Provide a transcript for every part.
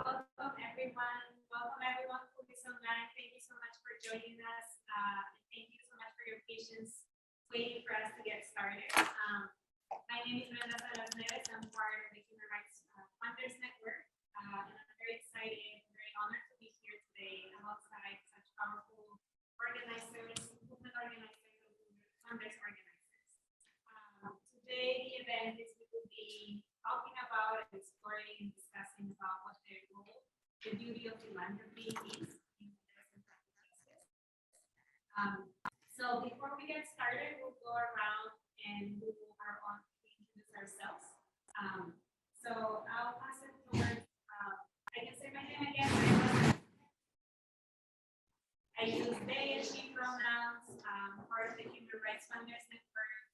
Welcome everyone who is online. Thank you so much for joining us. Thank you so much for your patience waiting for us to get started. My name is Brenda Salas Neves. I'm part of the Human Rights Funders Network. And I'm very excited and very honored to be here today alongside such powerful organizers, movement organizers, and funders organizers. Today, the event is we will be talking about and exploring and discussing about what the role, the duty of philanthropy is in investment practices. So before we get started, we'll go around and we will introduce ourselves. So I'll pass it towards, I can say my name again. I use they and she pronouns, part of the Human Rights Funders Network.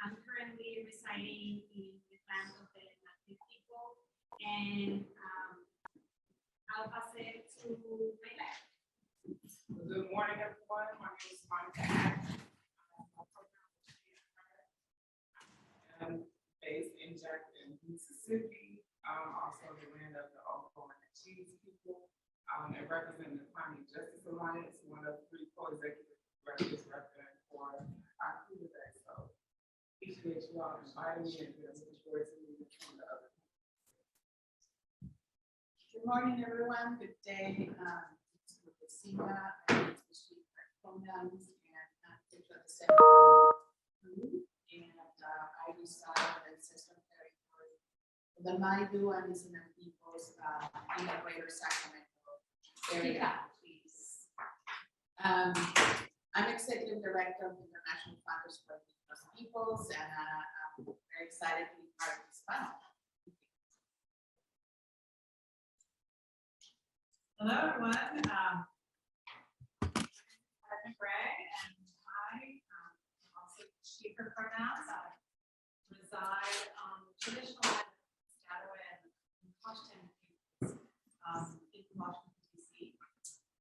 I'm currently residing in the land of the Native people, and I'll pass it to my left. Good morning, everyone. My name is Monica. I'm based in Jackson, Mississippi. Also the land of the Oklahoma and Cheese people, and representing the Climate Justice Alliance, one of 3 co-executive directors representing for our crew today. So appreciate you all inviting me, and I'm looking forward to meeting some of the other people. Good morning, everyone. Good day. Sima, I speak for pronouns and picture the same group, and I reside in System Territory. The Maidu and Islam peoples in the greater Sacramento area, please. I'm Executive Director of International Funders for Indigenous Peoples, and I'm very excited to be part of this panel. Hello, everyone. Greg, and I also she, her pronouns. I reside on the traditional land of Piscataway and Washington, in Washington, D.C.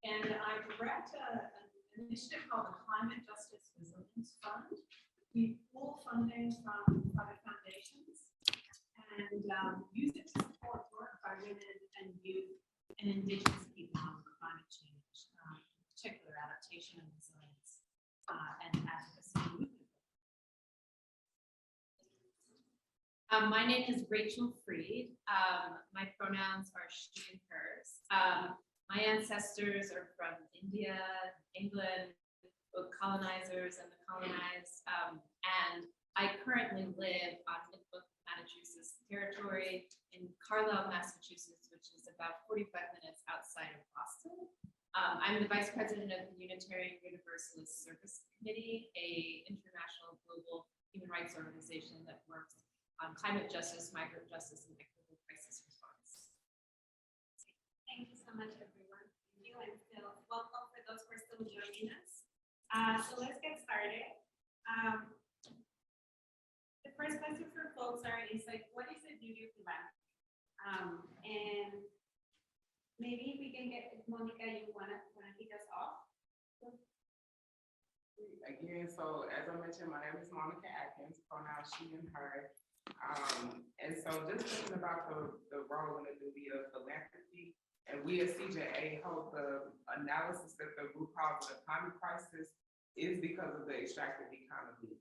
And I direct an initiative called the Climate Justice Resilience Fund. We pool funding from private foundations and use it to support work by women and youth and Indigenous people on climate change. Particular adaptation and resilience and advocacy movement. My name is Rachel Freed. My pronouns are she and hers. My ancestors are from India, England, both colonizers and the colonized. And I currently live on Massachusetts territory in Carlisle, Massachusetts, which is about 45 minutes outside of Boston. I'm the Vice President of the Unitarian Universalist Service Committee, an international global human rights organization that works on climate justice, migrant justice, and equitable crisis response. Thank you so much, everyone. Thank you, and still welcome for those who are still joining us. So let's get started. The first question for folks is like, what is the duty of philanthropy? And maybe we can get Monica. You wanna kick us off? Again, so as I mentioned, my name is Monica Atkins, pronouns she and her. And so just thinking about the role and the duty of philanthropy, and we at CJA hope the analysis that the root cause of the climate crisis is because of the extractive economy.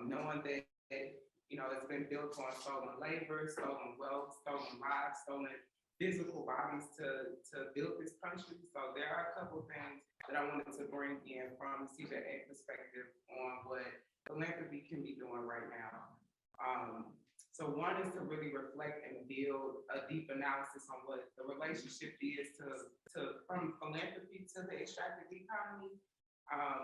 Knowing that, it's been built on stolen labor, stolen wealth, stolen lives, stolen physical bodies to build this country. So there are a couple of things that I wanted to bring in from the CJA perspective on what philanthropy can be doing right now. So one is to really reflect and build a deep analysis on what the relationship is from philanthropy to the extractive economy.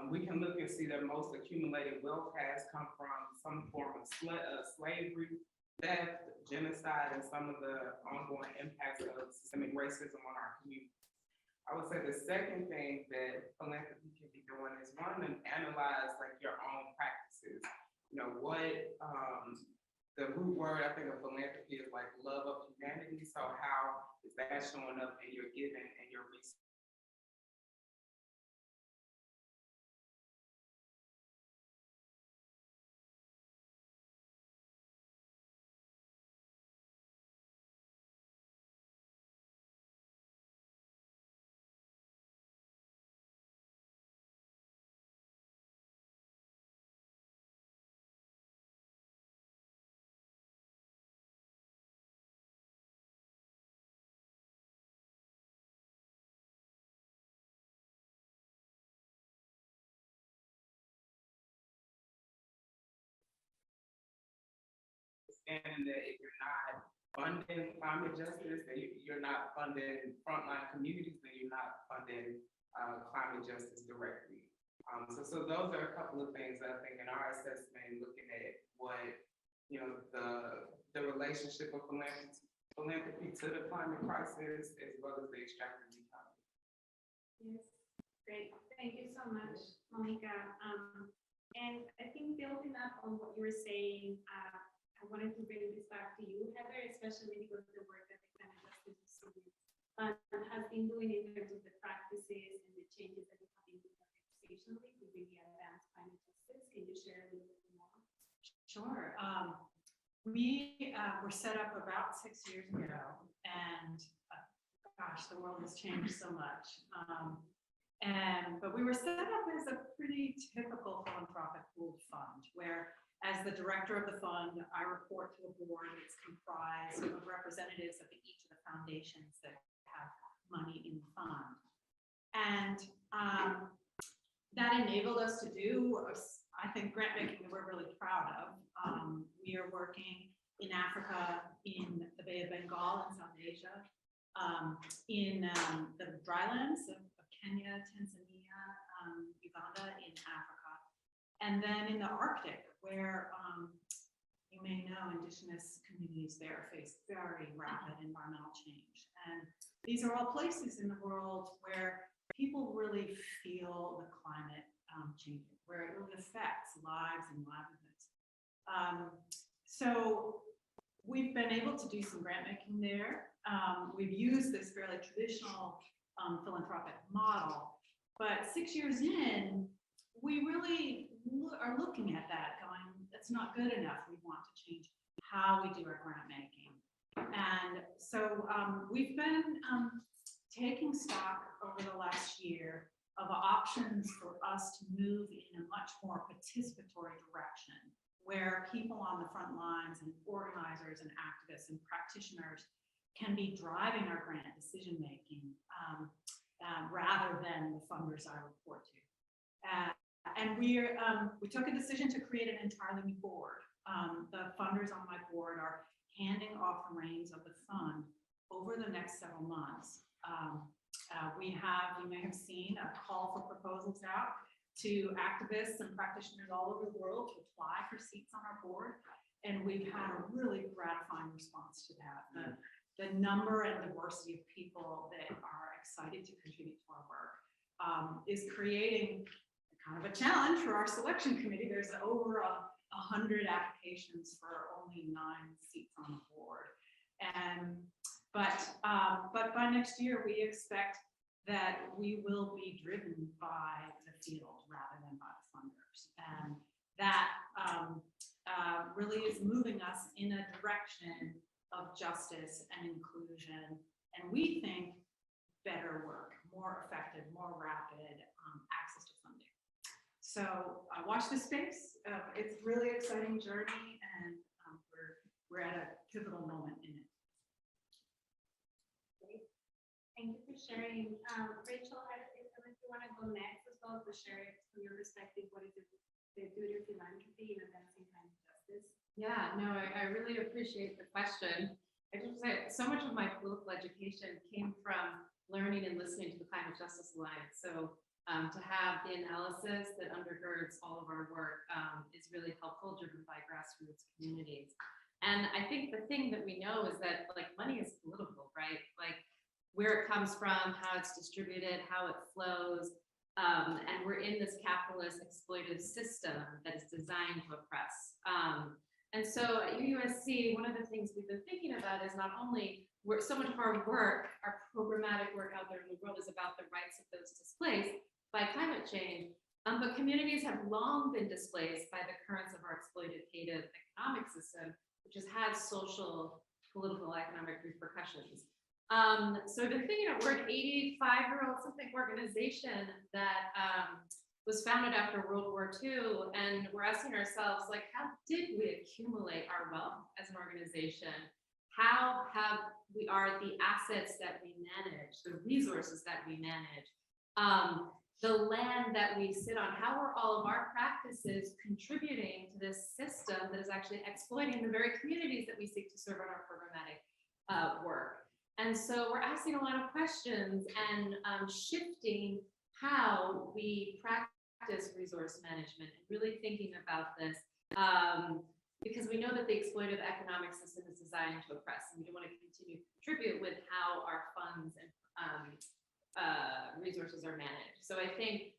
We can look and see that most accumulated wealth has come from some form of slavery, theft, genocide, and some of the ongoing impacts of systemic racism on our community. I would say the second thing that philanthropy can be doing is one, to analyze like your own practices. What the root word I think of philanthropy is like love of humanity. So how is that showing up in your giving and your research? understanding that if you're not funding climate justice, that you're not funding frontline communities, then you're not funding climate justice directly. So those are a couple of things I think in our assessment, looking at what, you know, the relationship of philanthropy to the climate crisis, as well as the extractive economy. Yes, great. Thank you so much, Monica. And I think building up on what you were saying, I wanted to bring this back to you, Heather, especially because of the work that the Climate Justice Institute has been doing in terms of the practices and the changes that you have been doing organizationally to really advance climate justice. Can you share a little bit more? Sure. We were set up about 6 years ago, and gosh, the world has changed so much. But we were set up as a pretty typical philanthropic pooled fund, where as the director of the fund, I report to a board that's comprised of representatives of each of the foundations that have money in the fund. And that enabled us to do, I think, grant making that we're really proud of. We are working in Africa, in the Bay of Bengal in South Asia, in the drylands of Kenya, Tanzania, Uganda in Africa, and then in the Arctic, where you may know indigenous communities there face very rapid environmental change. And these are all places in the world where people really feel the climate changing, where it really affects lives and livelihoods. So we've been able to do some grant making there. We've used this fairly traditional philanthropic model, but 6 years in, we really are looking at that going, that's not good enough. We want to change how we do our grant making. And so we've been taking stock over the last year of options for us to move in a much more participatory direction, where people on the front lines and organizers and activists and practitioners can be driving our grant decision making rather than the funders I report to. And we took a decision to create an entirely new board. The funders on my board are handing off the reins of the fund over the next several months. You may have seen a call for proposals out to activists and practitioners all over the world to apply for seats on our board. And we've had a really gratifying response to that. The number and diversity of people that are excited to contribute to our work is creating kind of a challenge for our selection committee. There's over 100 applications for only 9 seats on the board. But by next year, we expect that we will be driven by the field rather than by the funders. And that really is moving us in a direction of justice and inclusion. And we think better work, more effective, more rapid access to funding. So watch this space. It's a really exciting journey, and we're at a pivotal moment in it. Great. Thank you for sharing. Rachel, I don't know if you want to go next as well to share from your perspective, what is the duty of philanthropy in advancing climate justice? Yeah, no, I really appreciate the question. I just say so much of my political education came from learning and listening to the Climate Justice Alliance. So to have the analysis that undergirds all of our work is really helpful, driven by grassroots communities. And I think the thing that we know is that like money is political, right? Like where it comes from, how it's distributed, how it flows. And we're in this capitalist exploitive system that is designed to oppress. And so at UUSC, one of the things we've been thinking about is not only so much of our work, our programmatic work out there in the world is about the rights of those displaced by climate change, but communities have long been displaced by the currents of our exploitative economic system, which has had social, political, economic repercussions. So the thing, we're an 85-year-old something organization that was founded after World War II, and we're asking ourselves, like, how did we accumulate our wealth as an organization? How are the assets that we manage, the resources that we manage, the land that we sit on, how are all of our practices contributing to this system that is actually exploiting the very communities that we seek to serve on our programmatic work. And so we're asking a lot of questions and shifting how we practice resource management and really thinking about this. Because we know that the exploitative economic system is designed to oppress, and we don't want to continue to contribute with how our funds and resources are managed. So I think,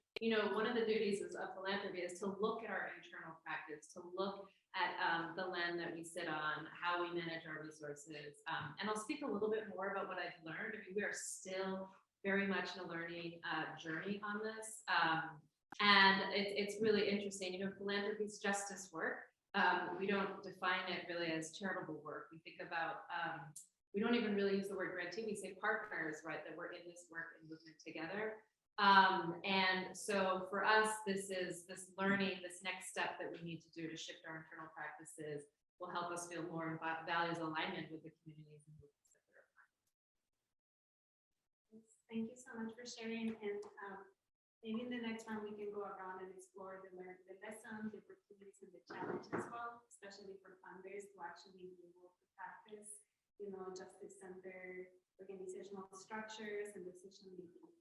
one of the duties of philanthropy is to look at our internal practice, to look at the land that we sit on, how we manage our resources. And I'll speak a little bit more about what I've learned. I mean, we are still very much in a learning journey on this. And it's really interesting. Philanthropy is justice work. We don't define it really as charitable work. We think about, we don't even really use the word grantee. We say partners, right? That we're in this work and movement together. And so for us, this is this learning, this next step that we need to do to shift our internal practices will help us feel more in values alignment with the communities and movements that we're a part of. Thank you so much for sharing. And maybe in the next round, we can go around and explore the lessons, the opportunities, and the challenges as well, especially for funders to actually be able to practice, justice-centered organizational structures and decision making.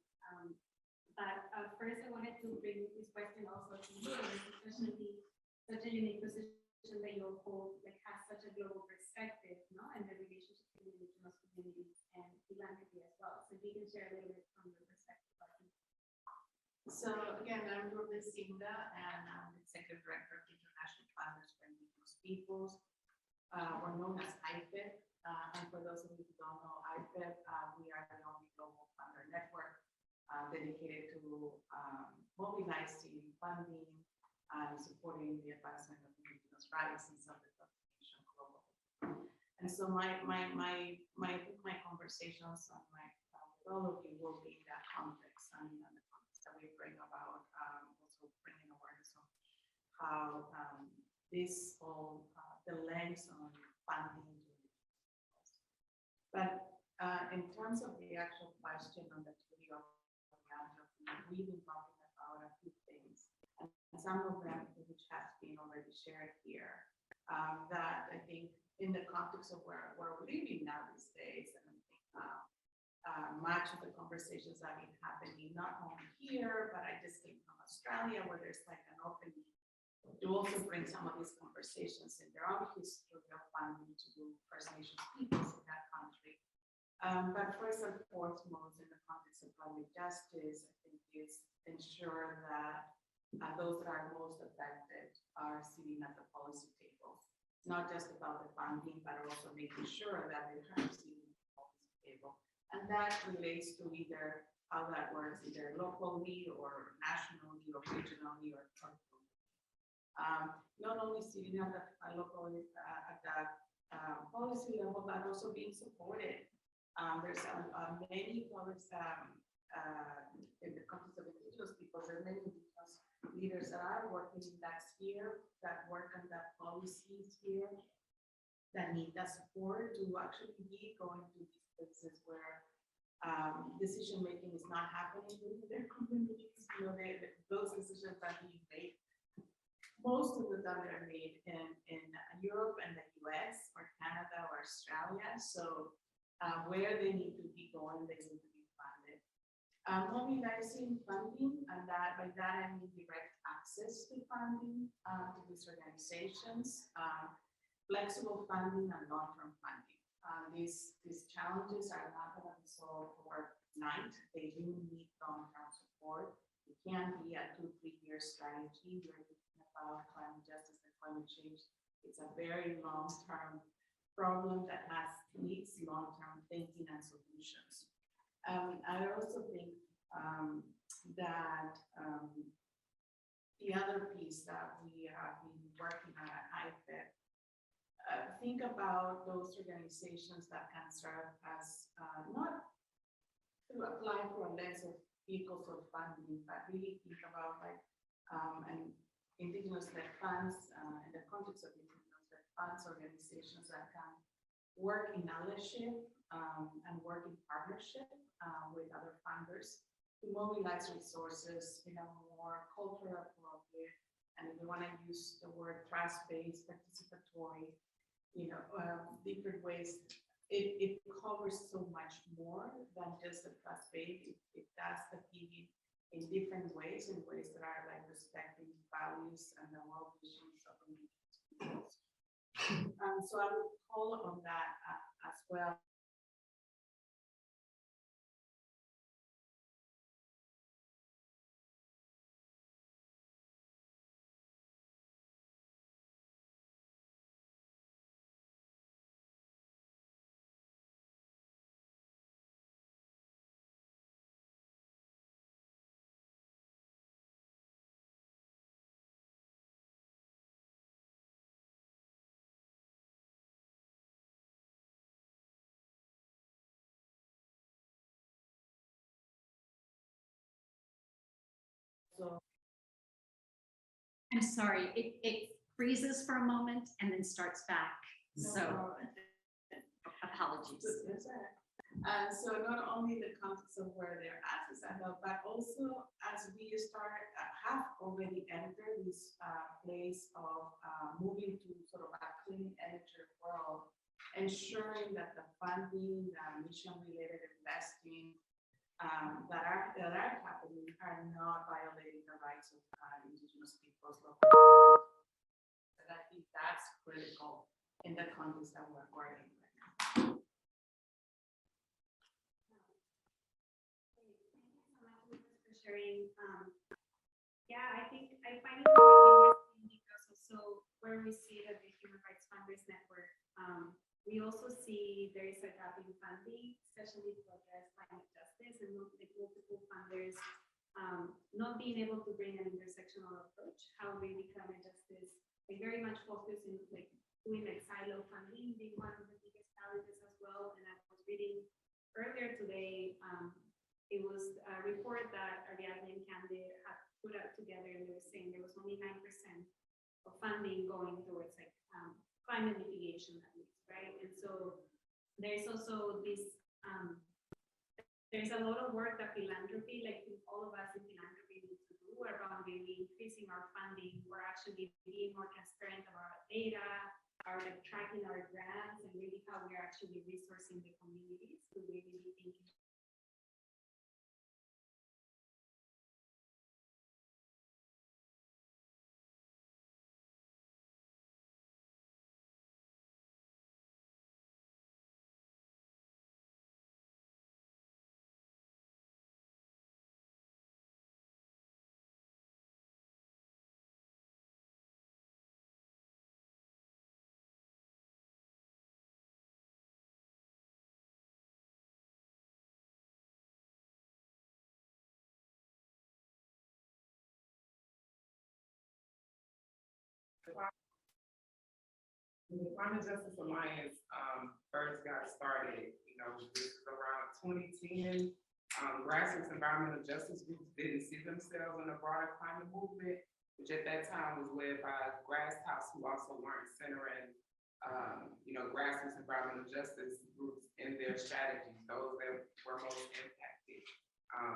But first, I wanted to bring this question also to you, especially such a unique position that you hold, has such a global perspective, and the relationship between indigenous communities and philanthropy as well. So if you can share a little bit from your perspective. So again, I'm from the Cinda, and I'm the Executive Director of the International Funders for Indigenous Peoples. We're known as IFIP, and for those of you who don't know IFIP, we are the only global funder network dedicated to mobilizing funding and supporting the advancement of indigenous rights and self-determination globally. And so my conversations with all of you will be in that context and the context that we bring about, also bringing awareness of how this all the lens on funding. But in terms of the actual question on the theory of we've been talking about a few things, and some of them which has been already shared here, that I think in the context of where we're living now these days, and I think much of the conversations that have been happening, not only here, but I just came from Australia, where there's like an opening to also bring some of these conversations in their own history of funding to First Nations peoples in that country. But first and foremost, in the context of public justice, I think is ensure that those that are most affected are sitting at the policy table. It's not just about the funding, but also making sure that they are sitting at the policy table. And that relates to either how that works, either locally or nationally or regionally or globally. Not only sitting at the local, at the policy level, but also being supported. There's many publics in the context of indigenous people, there are many indigenous leaders that are working in that sphere, that work on that policy sphere, that need that support to actually be going to these places where decision making is not happening in their communities. Those decisions are being made. Most of the time they're made in Europe and the US or Canada or Australia. So where they need to be going, they need to be funded. Mobilizing funding, and by that I mean direct access to funding to these organizations, flexible funding and long-term funding. These challenges are not going to be solved overnight. They do need long-term support. It can't be a 2-3 year strategy. We're thinking about climate justice and climate change. It's a very long-term problem that needs long-term thinking and solutions. I also think that the other piece that we have been working on at IFIP, think about those organizations that can serve as not to apply for a lens of vehicles of funding, but really think about and indigenous-led funds in the context of indigenous-led funds, organizations that can work in allyship and work in partnership with other funders to mobilize resources in a more cultural appropriate, and if we want to use the word trust-based, participatory, different ways. It covers so much more than just the trust-based. It does the giving in different ways, in ways that are like respecting values and the well-beings of the individuals. So I would call on that as well. I'm sorry, it freezes for a moment and then starts back. So apologies. So not only the context of where their assets end up, but also as we have already entered this place of moving to sort of a clean energy world, ensuring that the funding, the mission-related investing that are happening are not violating the rights of indigenous peoples, local communities. And I think that's critical in the context that we're working right now. Thank you so much for sharing. Yeah, I think I find it really interesting because also where we see that the Human Rights Funders Network, we also see there is a gap in funding, especially to address climate justice and multiple funders not being able to bring an intersectional approach, how we become a justice. They very much focus in like doing like silo funding being one of the biggest challenges as well. And I was reading earlier today, it was a report that Ariadne and Candid had put out together, and they were saying there was only 9% of funding going towards like climate mitigation at least, right? And so there's also this, there's a lot of work that philanthropy, like all of us in philanthropy need to do around really increasing our funding. We're actually being more transparent about our data, our like tracking our grants, and really how we're actually resourcing the communities to really be thinking. The Climate Justice Alliance first got started, this is around 2010. Grassroots environmental justice groups didn't see themselves in a broader climate movement, which at that time was led by Grasstops, who also weren't centering, grassroots environmental justice groups in their strategies, those that were most impacted.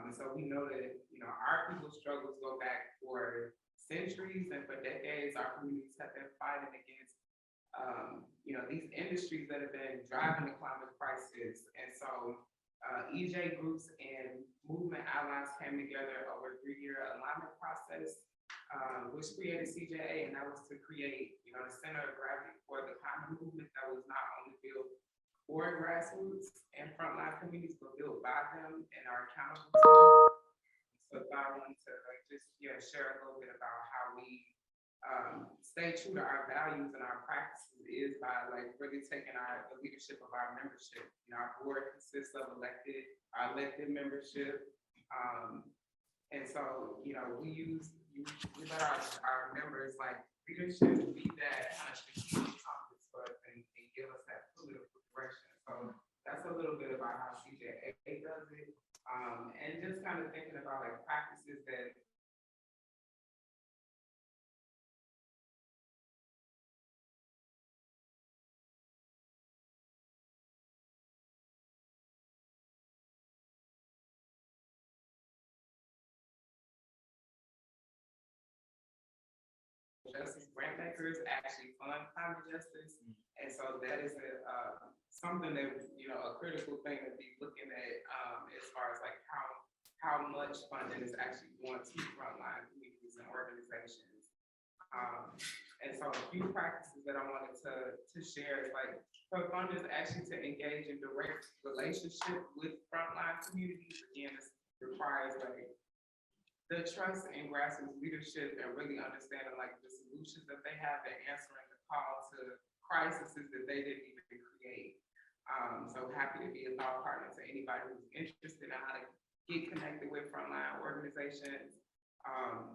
And so we know that, our people's struggles go back for centuries and for decades. Our communities have been fighting against these industries that have been driving the climate crisis. And so EJ groups and movement allies came together over a 3-year alignment process, which created CJA, and that was to create, the center of gravity for the climate movement that was not only built for grassroots and frontline communities, but built by them and are accountable to. So I wanted to share a little bit about how we stay true to our values and our practices is by really taking the leadership of our membership. Our board consists of our elected membership. And so, we let our members leadership be that kind of strategic compass for us and give us that political direction. So that's a little bit about how CJA does it. And just kind of thinking about practices that justice grant makers actually fund climate justice. And so that is something that, a critical thing to be looking at as far as like how much funding is actually going to frontline communities and organizations. And so a few practices that I wanted to share is like for funders actually to engage in direct relationship with frontline communities. Again, this requires like the trust in grassroots leadership and really understanding like the solutions that they have and answering the call to crises that they didn't even create. So happy to be a thought partner to anybody who's interested in how to get connected with frontline organizations.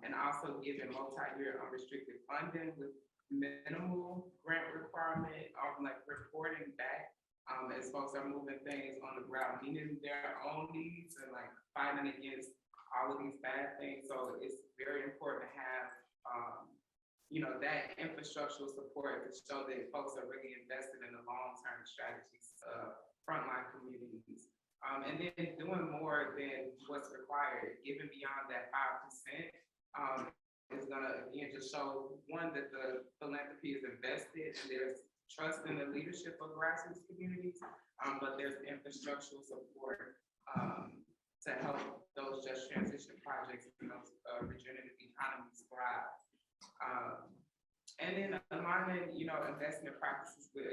And also giving multi-year unrestricted funding with minimal grant requirement, like reporting back as folks are moving things on the ground, meeting their own needs and like fighting against all of these bad things. So it's very important to have, that infrastructural support to show that folks are really invested in the long-term strategies of frontline communities. And then doing more than what's required, giving beyond that 5%, is gonna again just show one that the philanthropy is invested and there's trust in the leadership of grassroots communities, but there's infrastructural support to help those just transition projects and those regenerative economies thrive. And then aligning, investment practices with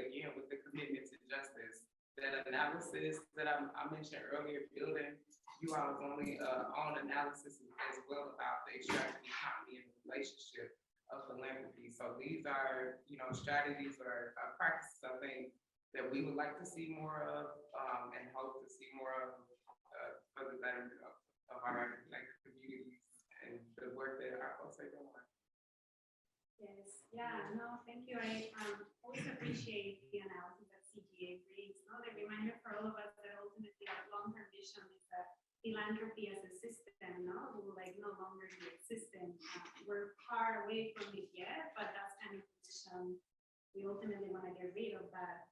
the commitment to justice. That analysis that I mentioned earlier, building you all's own analysis as well about the extractive economy and the relationship of philanthropy. So these are, strategies or practices I think that we would like to see more of and hope to see more of for the betterment of our communities and the work that our folks are doing. Yes, yeah, no, thank you. I always appreciate the analysis that CGA brings. The reminder for all of us that ultimately our long-term vision is that philanthropy as a system, will no longer be existent. We're far away from it yet, but that's kind of the vision we ultimately want to get rid of that.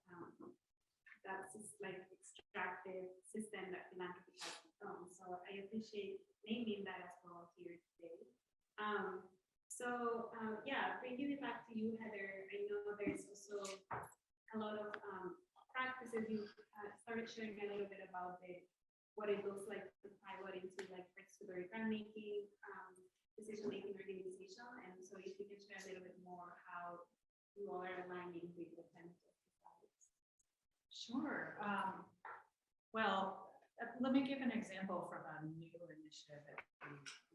That's just extractive system that philanthropy has become. So I appreciate naming that as well here today. Bringing it back to you, Heather, I know there's also a lot of practices. You started sharing a little bit about what it looks like to pivot into participatory grant making, decision-making organization. And so if you can share a little bit more how you all are aligning with the benefits. Sure. Let me give an example from a new initiative that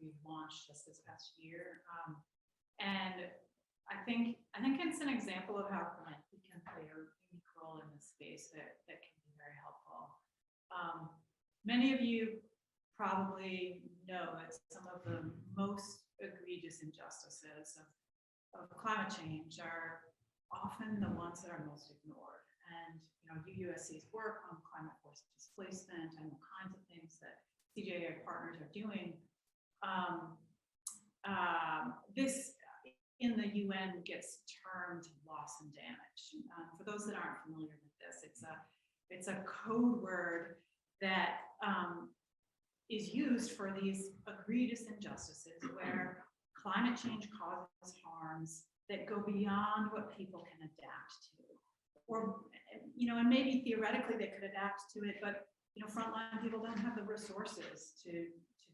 we've launched just this past year. And I think it's an example of how philanthropy can play a unique role in this space that can be very helpful. Many of you probably know that some of the most egregious injustices of climate change are often the ones that are most ignored. And UUSC's work on climate forced displacement and the kinds of things that CJA partners are doing, this in the UN gets termed loss and damage. For those that aren't familiar with this, it's a code word that is used for these egregious injustices where climate change causes harms that go beyond what people can adapt to. Or, and maybe theoretically they could adapt to it, but frontline people don't have the resources to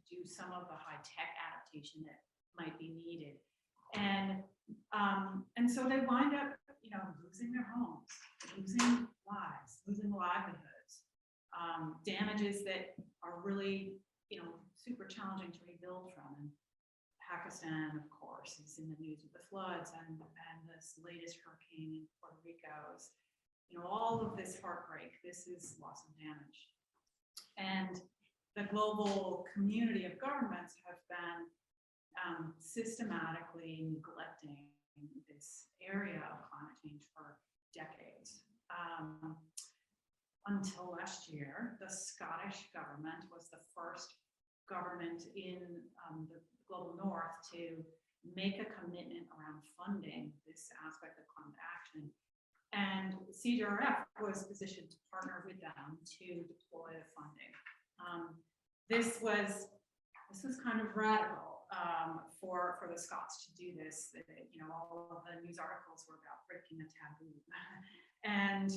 do some of the high-tech adaptation that might be needed. And so they wind up, losing their homes, losing lives, losing livelihoods, damages that are really, super challenging to rebuild from. And Pakistan, of course, is in the news with the floods and this latest hurricane in Puerto Rico. All of this heartbreak, this is loss and damage. And the global community of governments have been systematically neglecting this area of climate change for decades. Until last year, the Scottish government was the first government in the global north to make a commitment around funding this aspect of climate action. And CJRF was positioned to partner with them to deploy the funding. This was kind of radical. for the Scots to do this. You know, all of the news articles were about breaking the taboo. And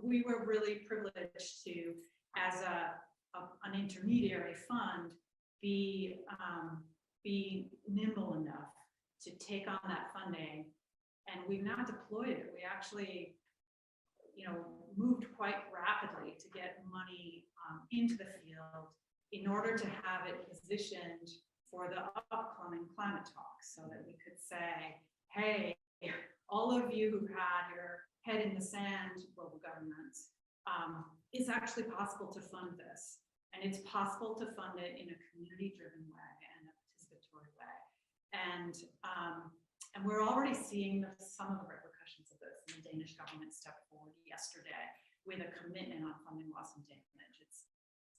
we were really privileged to, as an intermediary fund, be nimble enough to take on that funding. And we've now deployed it. We actually, you know, moved quite rapidly to get money into the field in order to have it positioned for the upcoming climate talks, so that we could say, hey, all of you who had your head in the sand, global governments, it's actually possible to fund this. And it's possible to fund it in a community-driven way and a participatory way. And we're already seeing some of the repercussions of this. The Danish government stepped forward yesterday with a commitment on funding loss and damage.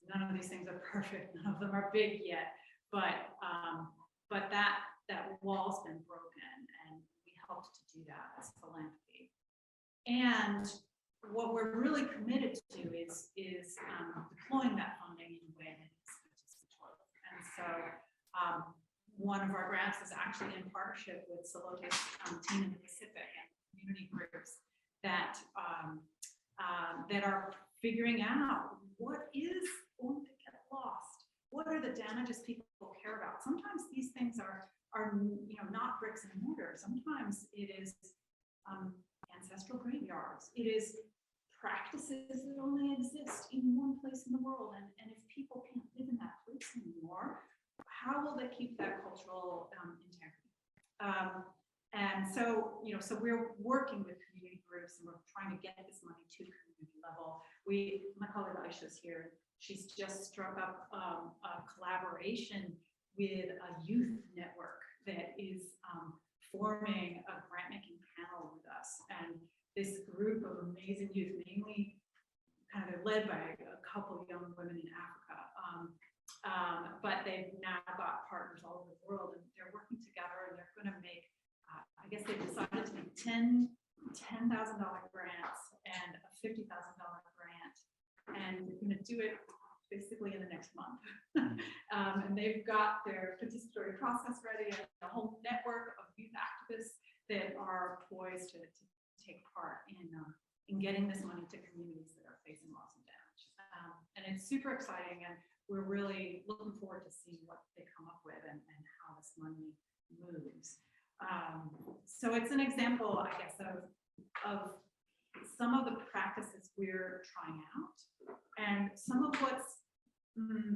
None of these things are perfect. None of them are big yet, but that wall's been broken, and we helped to do that as Philanthropy. And what we're really committed to is deploying that funding in a way that is participatory. And so one of our grants is actually in partnership with Salota's team in the Pacific and community groups that are figuring out what is going to get lost. What are the damages people care about? Sometimes these things are you know, not bricks and mortar. Sometimes it is ancestral graveyards. It is practices that only exist in one place in the world. And if people can't live in that place anymore, how will they keep that cultural integrity? And so, you know, so we're working with community groups, and we're trying to get this money to community level. My colleague Aisha's here. She's just struck up a collaboration with a youth network that is forming a grant-making panel with us. And this group of amazing youth, mainly kind of led by a couple of young women in Africa, but they've now got partners all over the world, and they're working together, and they're going to make, I guess they've decided to make $10,000 grants and a $50,000 grant, and they're going to do it basically in the next month. And they've got their participatory process ready, and a whole network of youth activists that are poised to take part in getting this money to communities that are facing loss and damage. And it's super exciting, and we're really looking forward to seeing what they come up with and how this money moves. So it's an example, I guess, of some of the practices we're trying out, and some of what's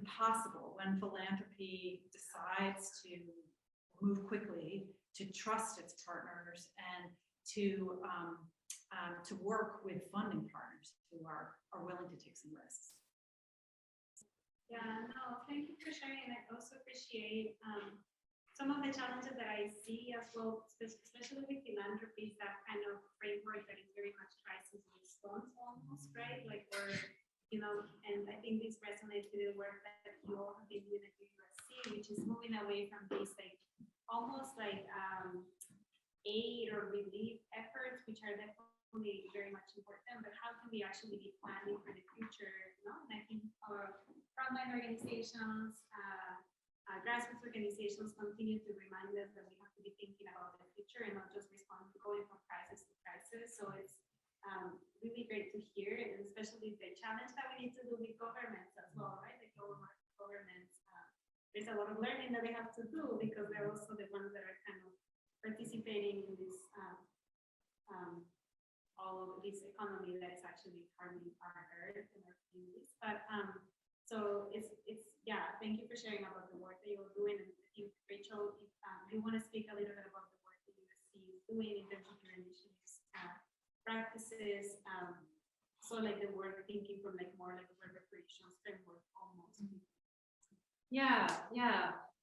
possible when philanthropy decides to move quickly, to trust its partners, and to work with funding partners who are willing to take some risks. Yeah, no, thank you for sharing. I also appreciate some of the challenges that I see as well, especially with philanthropy, that kind of framework that is very much crisis response almost, right? Like we're, you know, and I think this resonates with the work that you all have been doing at USC, which is moving away from these like almost like aid or relief efforts, which are definitely very much important, but how can we actually be planning for the future, you know? And I think frontline organizations, grassroots organizations continue to remind us that we have to be thinking about the future and not just respond to going from crisis to crisis. So it's really great to hear, and especially the challenge that we need to do with governments as well, right? The global governments, there's a lot of learning that they have to do, because they're also the ones that are kind of participating in this all of this economy that is actually harming our earth and our communities. But so it's yeah, thank you for sharing about the work that you're doing. And I think, Rachel, if you want to speak a little bit about the work that USC is doing in terms of your initiatives, practices, so like the work thinking from like more like a reparations framework almost. Yeah.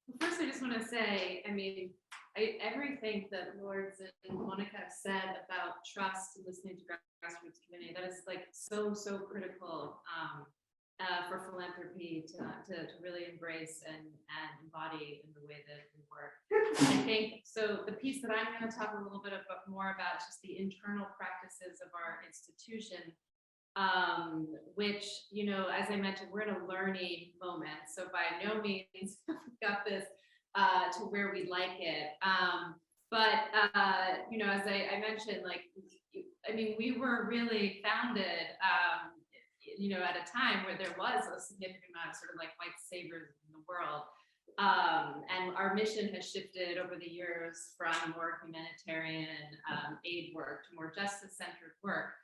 Well, first, I just want to say, I mean, everything that Lourdes and Monica have said about trust and listening to grassroots community, that is like so critical for philanthropy to really embrace and embody in the way that we work. I think so. The piece that I'm going to talk a little bit more about is just the internal practices of our institution, which, you know, as I mentioned, we're in a learning moment. So by no means we've got this to where we like it. But you know, as I mentioned, like, I mean, we were really founded, you know, at a time where there was a significant amount of sort of like white saviors in the world. And our mission has shifted over the years from more humanitarian aid work to more justice-centered work.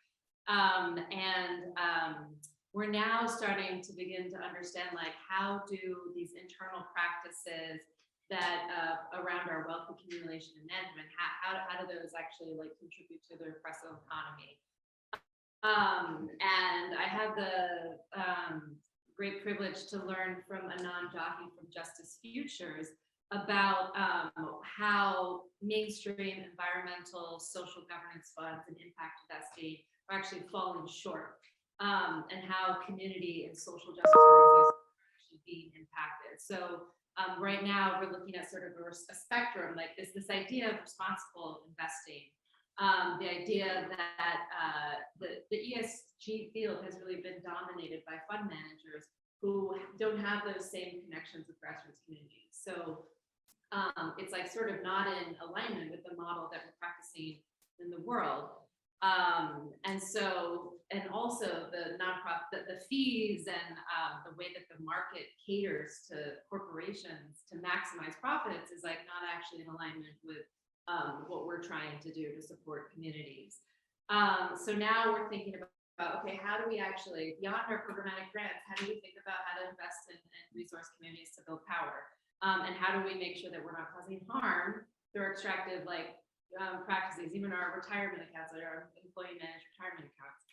We're now starting to begin to understand, like, how do these internal practices that around our wealth accumulation and management, how do those actually like contribute to the repressive economy? And I had the great privilege to learn from Anand Jahi from Justice Futures about how mainstream environmental social governance funds and impact investing are actually falling short, and how community and social justice organizations are actually being impacted. So right now we're looking at sort of a spectrum, like this idea of responsible investing. The idea that the ESG field has really been dominated by fund managers who don't have those same connections with grassroots communities. So it's like sort of not in alignment with the model that we're practicing in the world. And also the nonprofit, the fees and the way that the market caters to corporations to maximize profits is like not actually in alignment with what we're trying to do to support communities. So now we're thinking about, okay, how do we actually, beyond our programmatic grants, how do we think about how to invest in resource communities to build power? And how do we make sure that we're not causing harm through extractive like practices, even our retirement accounts, like our employee managed retirement accounts.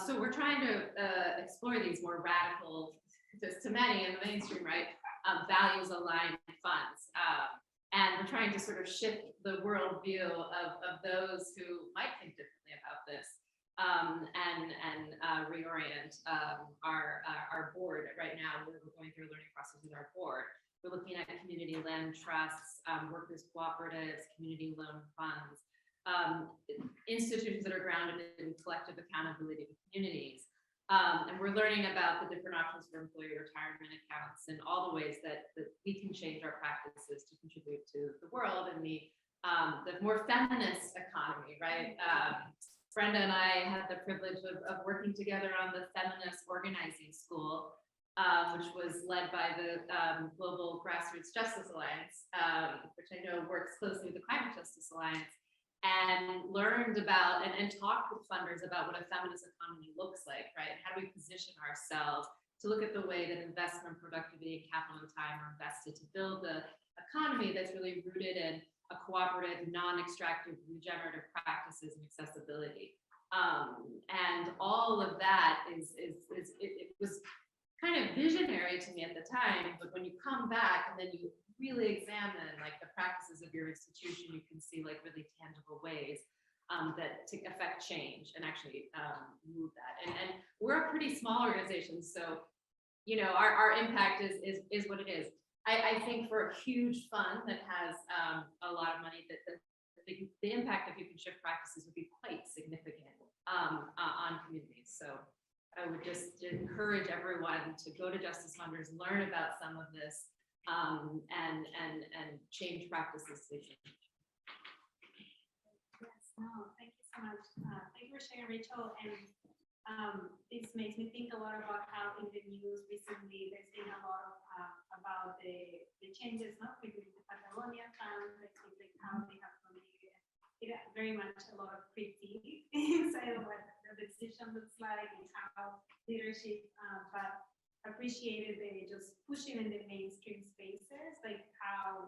So we're trying to explore these more radical, just to many in the mainstream, right, values aligned funds. And we're trying to sort of shift the worldview of those who might think differently about this, and reorient our board. Right now, we're going through a learning process with our board. We're looking at community land trusts, workers cooperatives, community loan funds, institutions that are grounded in collective accountability to communities. And we're learning about the different options for employee retirement accounts and all the ways that we can change our practices to contribute to the world and the more feminist economy, right? Brenda and I had the privilege of working together on the Feminist Organizing School, which was led by the Global Grassroots Justice Alliance, which I know works closely with the Climate Justice Alliance, and learned about and talked with funders about what a feminist economy looks like, right? How do we position ourselves to look at the way that investment, productivity, and capital and time are invested to build the economy that's really rooted in a cooperative, non-extractive, regenerative practices and accessibility. And all of that it was kind of visionary to me at the time, but when you come back and then you really examine like the practices of your institution, you can see like really tangible ways that to affect change and actually move that. And we're a pretty small organization, so you know our impact is what it is. I think for a huge fund that has a lot of money, that the impact if you can shift practices would be quite significant on communities. So I would just encourage everyone to go to Justice Funders, learn about some of this, and change practices. Yes, no, thank you so much. Thank you for sharing, Rachel. And this makes me think a lot about how in the news recently there's been a lot of about the changes, not with the Patagonia Fund, like how they have communicated. It very much a lot of critique inside of what the decision looks like and how leadership, but appreciated they just pushing in the mainstream spaces, like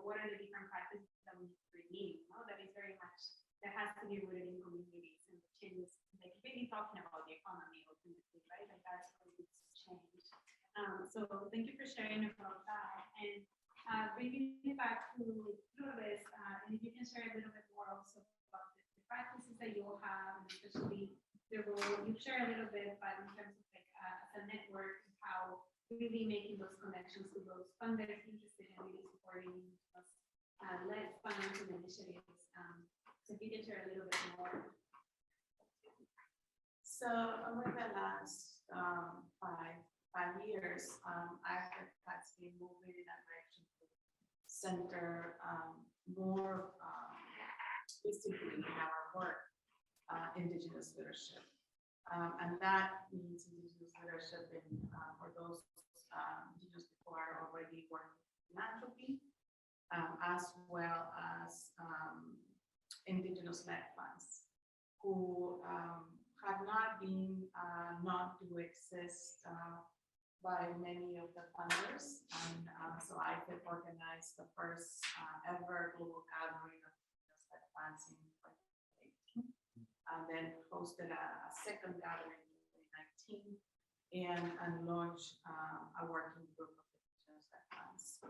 what are the different practices that we need, you know, that is very much, that has to be rooted in communities and the changes, like really talking about the economy ultimately, right? Like that's what needs to change. So thank you for sharing about that. And bringing it back to this, and if you can share a little bit more also about the practices that you'll have, and especially the role you share a little bit, but in terms of like as a network, how really making those connections to those funders interested in really supporting those led funds and initiatives. So if you can share a little bit more. So over the last 5 years, I have been moving in that direction center more visibly in our work Indigenous leadership. And that means Indigenous leadership for those Indigenous people are already working in philanthropy, as well as Indigenous-led funds who have not been known to exist by many of the funders. And so I could organize the first ever global gathering of Indigenous-led funds in 2018. And then hosted a second gathering in 2019 and launched a working group of Indigenous-led funds.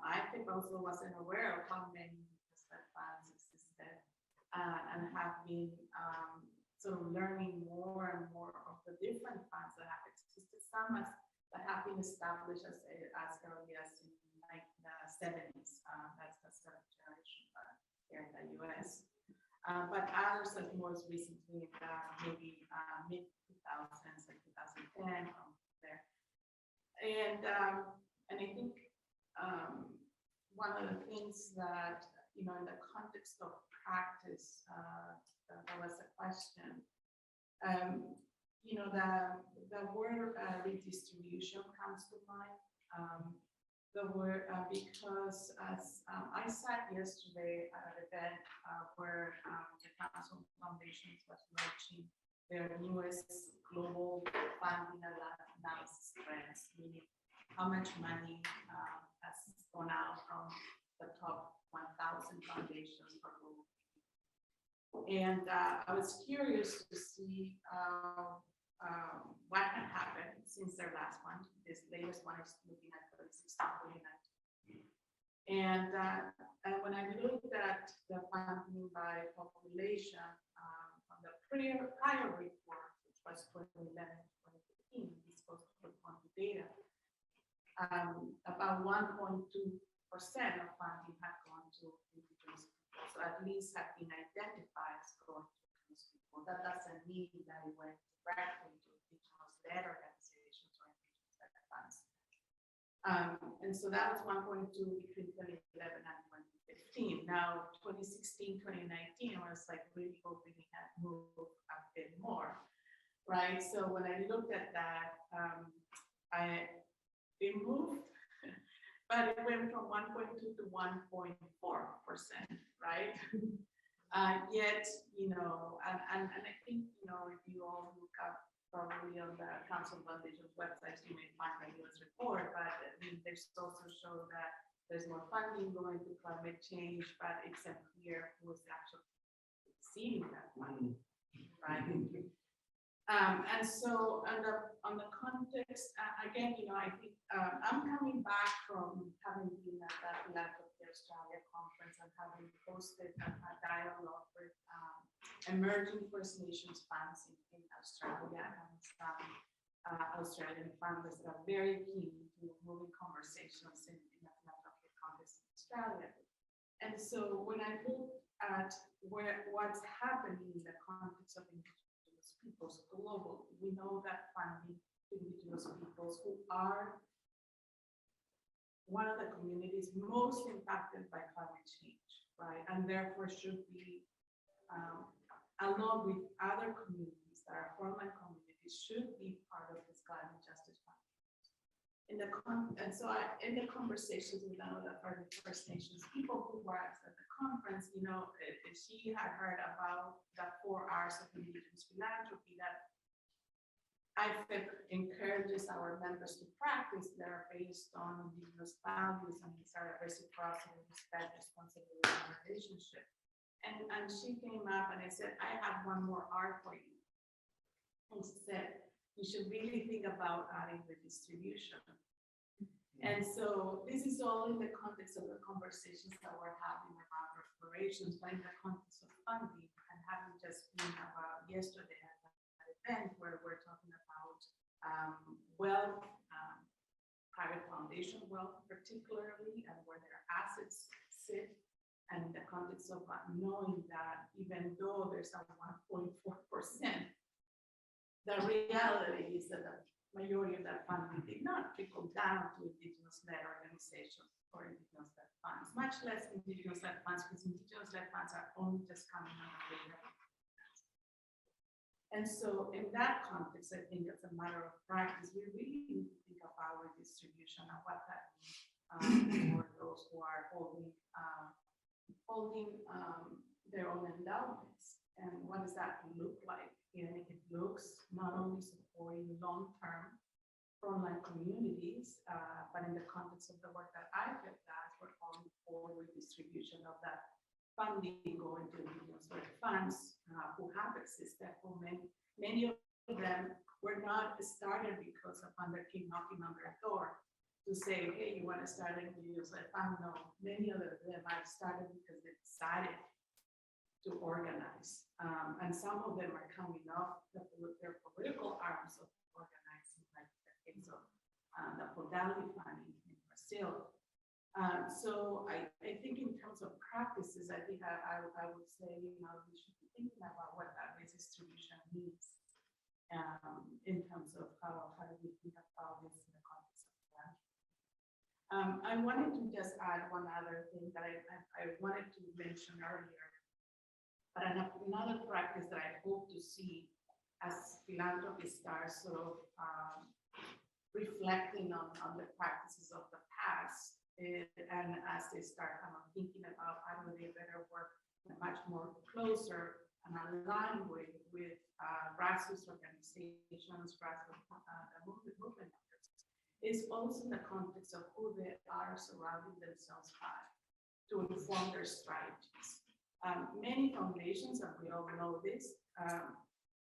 I think also wasn't aware of how many Indigenous-led funds existed and have been sort of learning more and more of the different funds that have existed. Some that have been established as early as in the 70s. That's the seventh generation here in the US. But others as most recently, maybe mid 2000s, like 2010, there. And I think one of the things that, in the context of practice, that was a question. The word redistribution comes to mind. The word because as I sat yesterday at an event where the Council Foundations was launching their newest global funding analysis trends, meaning how much money has gone out from the top 1,000 foundations for global. And I was curious to see what had happened since their last one. This latest one is looking at 2016, 2019. And when I looked at the funding by population on the prior report, which was 2011, 2015, this was for quantity data, about 1.2% of funding had gone to Indigenous people, so at least have been identified as going to Indigenous people. That doesn't mean that it went directly to Indigenous-led organizations or Indigenous-led funds. And so that was 1.2 between 2011 and 2015. Now, 2016, 2019 was like really hoping it had moved a bit more, right? So when I looked at that, it moved, but it went from 1.2 to 1.4%, right? Yet, and I think, if you all look up probably on the Council Foundation's website, you may find the US report, but there's also show that there's more funding going to climate change, but it's unclear who is actually receiving that money, right? And so on the context, again, I think I'm coming back from having been at the Philanthropy Australia conference and having hosted a dialogue with emerging First Nations funds in Australia and some Australian funders that are very keen to moving conversations in the philanthropy context in Australia. And so when I look at what's happening in the context of Indigenous peoples globally, we know that funding Indigenous peoples who are one of the communities most impacted by climate change, right? And therefore should be, along with other communities that are frontline communities, should be part of this climate justice fund. In the conversations with other First Nations people who were at the conference, she had heard about the 4 R's of Indigenous philanthropy that I think encourages our members to practice that are based on Indigenous values and these are reciprocity, respect, responsibility, and relationship. And she came up and I said, I have one more R for you. And she said, you should really think about adding the distribution. And so this is all in the context of the conversations that we're having around reparations, but in the context of funding and having just been about yesterday at an event where we're talking about wealth, private foundation wealth particularly, and where their assets sit, and in the context of knowing that even though there's a 1.4%, the reality is that the majority of that funding did not trickle down to Indigenous-led organizations, for indigenous-led funds, much less indigenous-led funds, because indigenous-led funds are only just coming on the radar. And so in that context, I think it's a matter of practice. We really need to think about redistribution and what that means for those who are holding their own endowments. And what does that look like? And it looks not only supporting long-term frontline communities, but in the context of the work that I've done, we're calling for redistribution of that funding going to indigenous-led funds who have existed. For many of them were not started because a funder came knocking on their door to say, hey, you want to start an indigenous-led fund? No, many of them have started because they decided to organize. And some of them are coming off their political arms of organizing, like the case of the Podali Fund in Brazil. So I think in terms of practices, I think I would say, you know, we should be thinking about what that redistribution means in terms of how do we think about this in the context of that. I wanted to just add one other thing that I wanted to mention earlier, but another practice that I hope to see as philanthropy starts sort of reflecting on the practices of the past, and as they start kind of thinking about how do they better work much more closer and aligned with grassroots organizations, grassroots movement is also in the context of who they are surrounding themselves by to inform their strategies. Many foundations, and we all know this,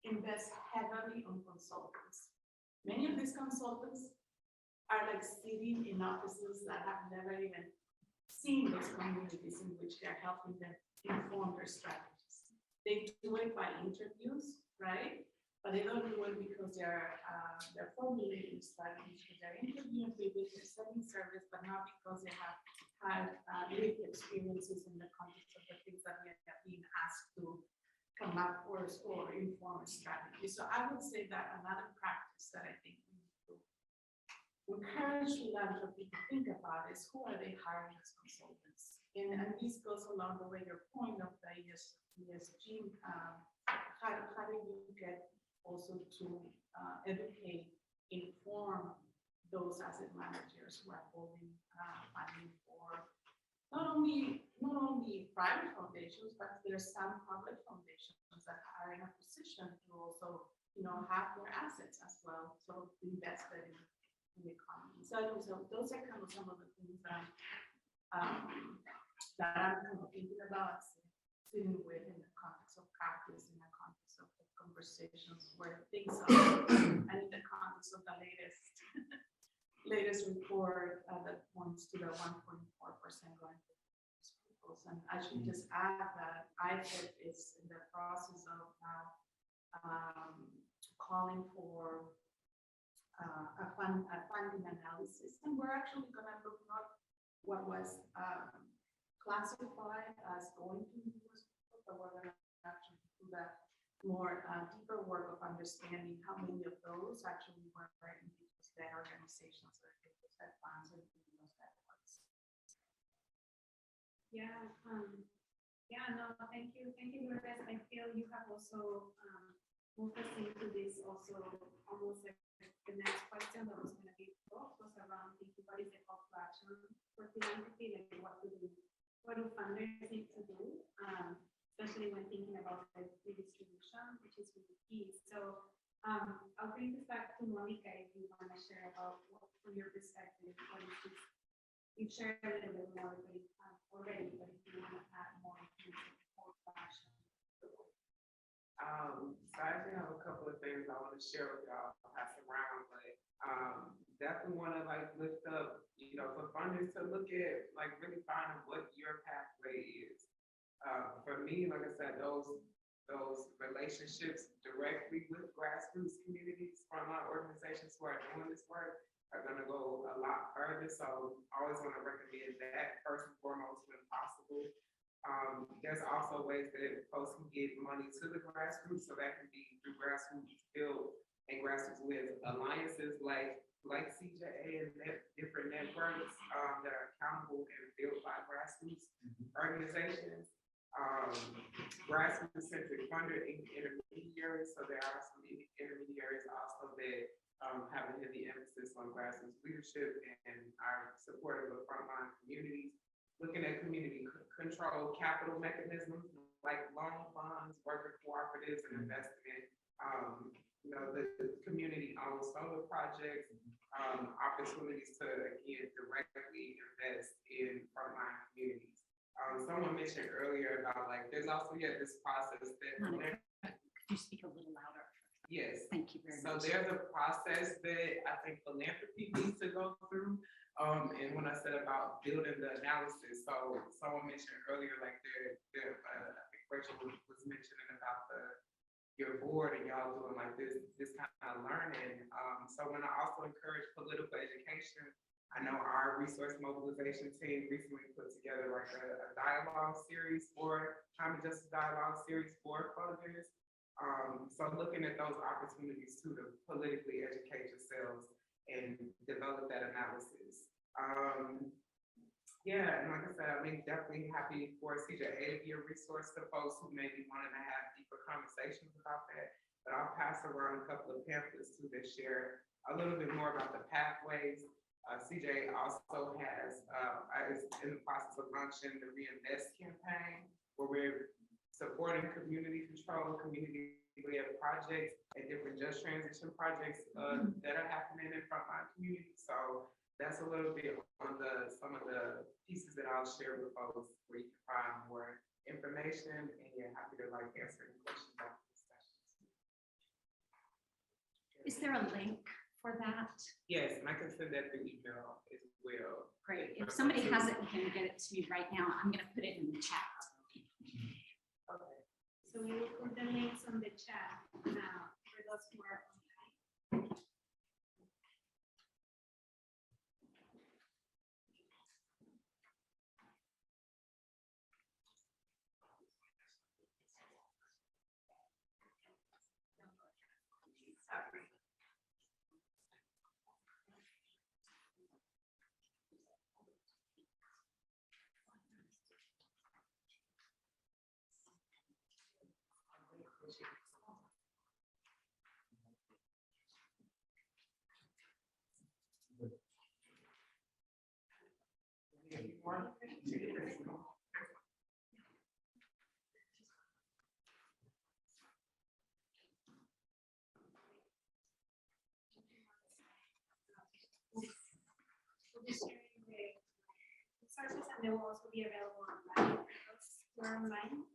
invest heavily on consultants. Many of these consultants are like sitting in offices that have never even seen those communities in which they're helping them inform their strategies. They do it by interviews, right? But they don't do it because they're formulating strategies, because they're interviewing people, they're selling service, but not because they have had lived experiences in the context of the things that we are being asked to come up or inform a strategy. So I would say that another practice that I think we need to encourage philanthropy to think about is who are they hiring as consultants? And this goes along the way your point of the ESG, how do you get also to educate, inform those asset managers who are holding funding for not only private foundations, but there's some public foundations that are in a position to also, you know, have their assets as well, so invested in the economy. So those are kind of some of the things that I'm kind of thinking about sitting with in the context of practice, in the context of the conversations where things are, and in the context of the latest report that points to the 1.4% going to schools. And I should just add that IFIT is in the process of now calling for a funding analysis, and we're actually going to look not what was classified as going to the US, but we're going to actually do that more deeper work of understanding how many of those actually were indigenous-led organizations or indigenous-led funds or indigenous-led funds. Yeah, no, thank you, Lourdes. I feel you have also moved us into this also almost like the next question that was going to be posed was around thinking what is the call to action for philanthropy, like what do funders need to do, especially when thinking about the redistribution, which is really key. So I'll bring this back to Monica if you want to share about what, from your perspective, what is this? You've shared a little bit more already, but if you want to add more to call to action. So I actually have a couple of things I want to share with y'all, pass around, but definitely want to like lift up, you know, for funders to look at, like really finding what your pathway is. For me, like I said, those relationships directly with grassroots communities from our organizations who are doing this work are going to go a lot further. So I always want to recommend that first and foremost when possible. There's also ways that folks can get money to the grassroots, so that can be through grassroots build and grassroots with alliances like CJA and different networks that are accountable grassroots-centric funder intermediaries, so there are some intermediaries also that have a heavy emphasis on grassroots leadership and are supportive of frontline communities. Looking at community control capital mechanisms like loan funds, worker cooperatives, and investment. The community-owned solar projects, opportunities to again directly invest in frontline communities. Someone mentioned earlier about there's also this process that. Monica, could you speak a little louder? Yes. Thank you very So much. there's a process that I think philanthropy needs to go through. And when I said about building the analysis, so someone mentioned earlier, I think Rachel was mentioning about your board and y'all doing this kind of learning. So when I also encourage political education, I know our resource mobilization team recently put together a dialogue series climate justice dialogue series for funders. So looking at those opportunities to politically educate yourselves and develop that analysis. And like I said, I'm definitely happy for CJA to be a resource to folks who may be wanting to have deeper conversations about that. But I'll pass around a couple of pamphlets to that share a little bit more about the pathways. CJA also is in the process of launching the Reinvest campaign, where we're supporting community control, community-led projects, and different just transition projects that are happening in frontline communities. So that's a little bit on some of the pieces that I'll share with folks where you can find more information, and happy to answer any questions after the session. Is there a link for that? Yes, and I can send that through email as well. Great. If somebody has it and can get it to me right now, I'm going to put it in the chat. Okay. So we will put the links on the chat now for those who are online. Resources, and they will also be available online. We're online.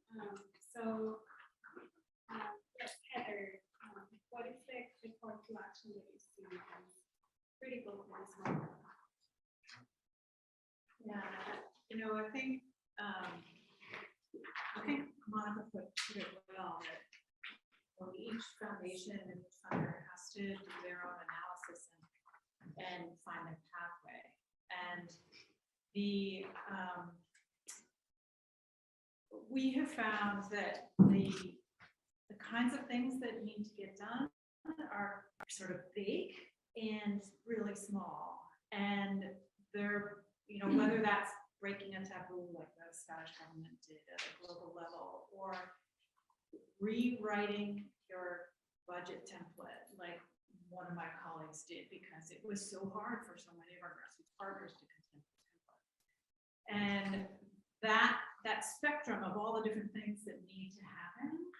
Yes, Heather, what is the call to action that you see as critical for this moment? Yeah, I think Monica put it well, that each foundation and each funder has to do their own analysis and find a pathway. And we have found that the kinds of things that need to get done are sort of big and really small. And they're, whether that's breaking a taboo like the Scottish government did at a global level, or rewriting your budget template like one of my colleagues did, because it was so hard for so many of our grassroots partners to contend with the template. And that spectrum of all the different things that need to happen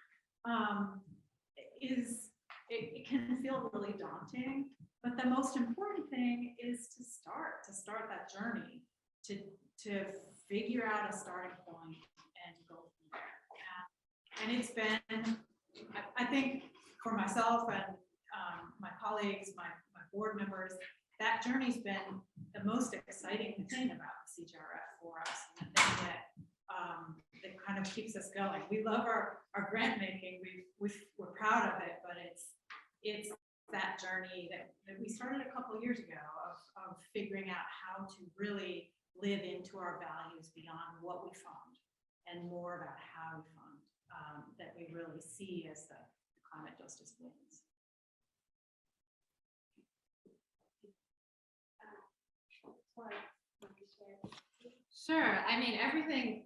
it can feel really daunting. But the most important thing is to start that journey, to figure out a starting point and go from there. And it's been, I think, for myself and my colleagues, my board members, that journey's been the most exciting thing about the CJRF for us, and the thing that kind of keeps us going. We love our grant making. We're proud of it, but it's that journey that we started a couple of years ago of figuring out how to really live into our values beyond what we fund, and more about how we fund, that we really see as the climate justice wins. Sure. I mean, everything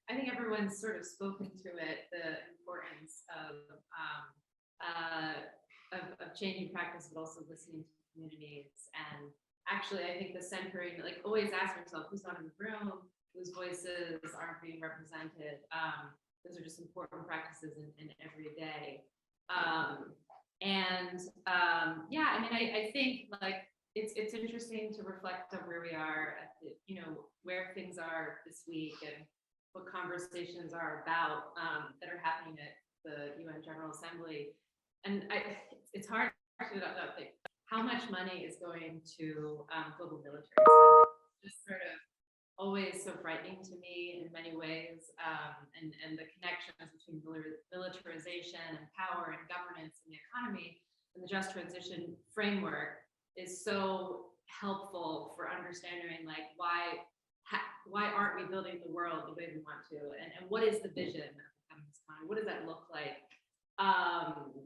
I think everyone's sort of spoken to it, the importance of changing practice, but also listening to communities. And actually, I think the centering, like always ask yourself, who's not in the room, whose voices aren't being represented. Those are just important practices in every day. Yeah, I mean, I think like it's interesting to reflect on where we are at the, where things are this week and what conversations are about that are happening at the UN General Assembly. And it's hard to think how much money is going to global military spending. Just sort of always so frightening to me in many ways, and the connections between militarization and power and governance and the economy and the just transition framework is so helpful for understanding like why aren't we building the world the way we want to, and what is the vision of the feminist economy? What does that look like?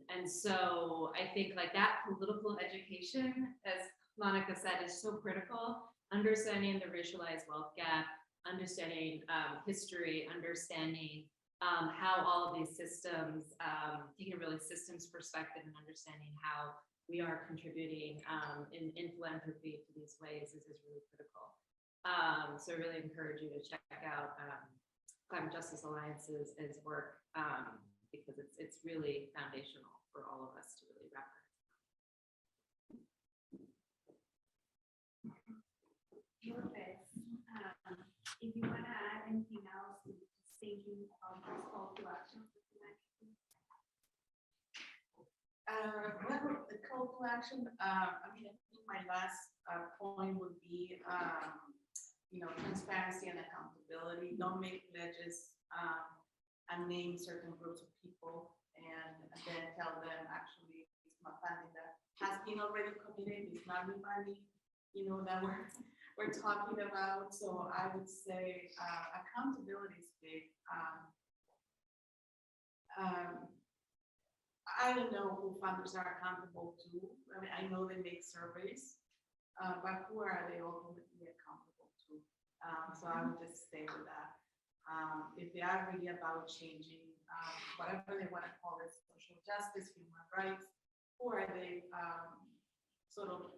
And so I think like that political education, as Monica said, is so critical. Understanding the racialized wealth gap, understanding history, understanding how all of these systems, taking a really systems perspective and understanding how we are contributing in philanthropy to these ways is really critical. So I really encourage you to check out Climate Justice Alliance's work because it's really foundational for all of us to really reference. Perfect. If you want to add anything else, just thinking about this call to action. Well, the call to action, I mean, I think my last point would be, transparency and accountability. Don't make pledges and name certain groups of people and then tell them actually it's not funding that has been already committed. It's not new money, that we're talking about. So I would say accountability is big. I don't know who funders are accountable to. I mean, I know they make surveys, but who are they ultimately accountable to? So I would just stay with that. If they are really about changing whatever they want to call it, social justice, human rights, who are they sort of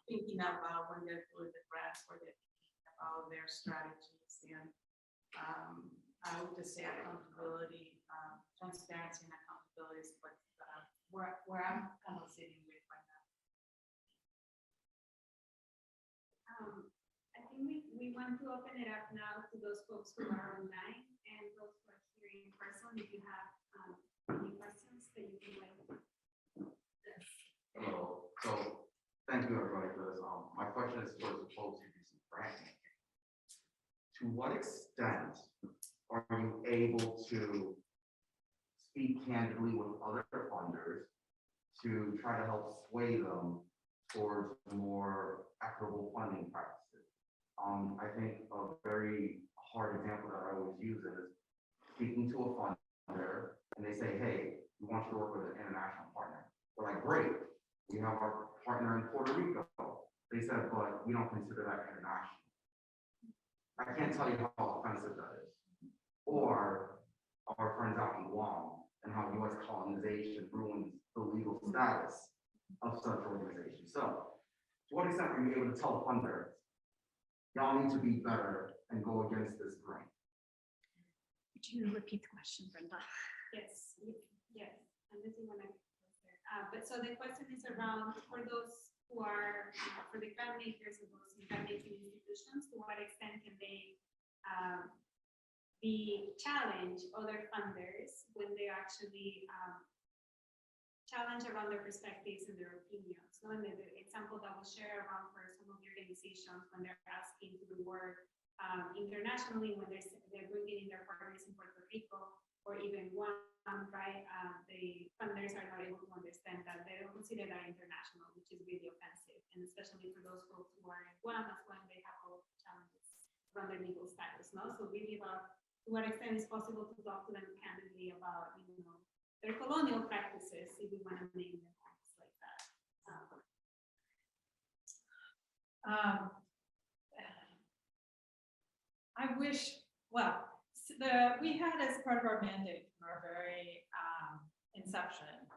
thinking about when they're doing the grants, where they're thinking about their strategies? And I would just say accountability, transparency and accountability is what where I'm kind of sitting with right now. I think we want to open it up now to those folks who are online and those who are here in person. If you have any questions that you would like. Hello. So thank you everybody for this. My question is towards the folks who do some grant making. To what extent are you able to speak candidly with other funders to try to help sway them towards more equitable funding practices? I think a very hard example that I always use is speaking to a funder and they say, hey, we want you to work with an international partner. We're like, great, we have our partner in Puerto Rico. They said, but we don't consider that international. I can't tell you how offensive that is. Or our friends out in Guam and how US colonization ruins the legal status of such organizations. So to what extent are you able to tell a funder, y'all need to be better and go against this grain? Would you repeat the question, Brenda? Yes, unless you want to. But so the question is around for those who are for the grant makers of those grant making institutions, to what extent can they challenge other funders when they actually challenge around their perspectives and their opinions. So in the example that was shared around for some of the organizations when they're asking to do work internationally, when they're bringing in their partners in Puerto Rico or even Guam, right? The funders are not able to understand that they don't consider that international, which is really offensive. And especially for those folks who are in Guam, that's when they have all the challenges around their legal status, no? So really about to what extent it's possible to talk to them candidly about, their colonial practices, if we want to name them things like that. I wish, well, we had as part of our mandate from our very inception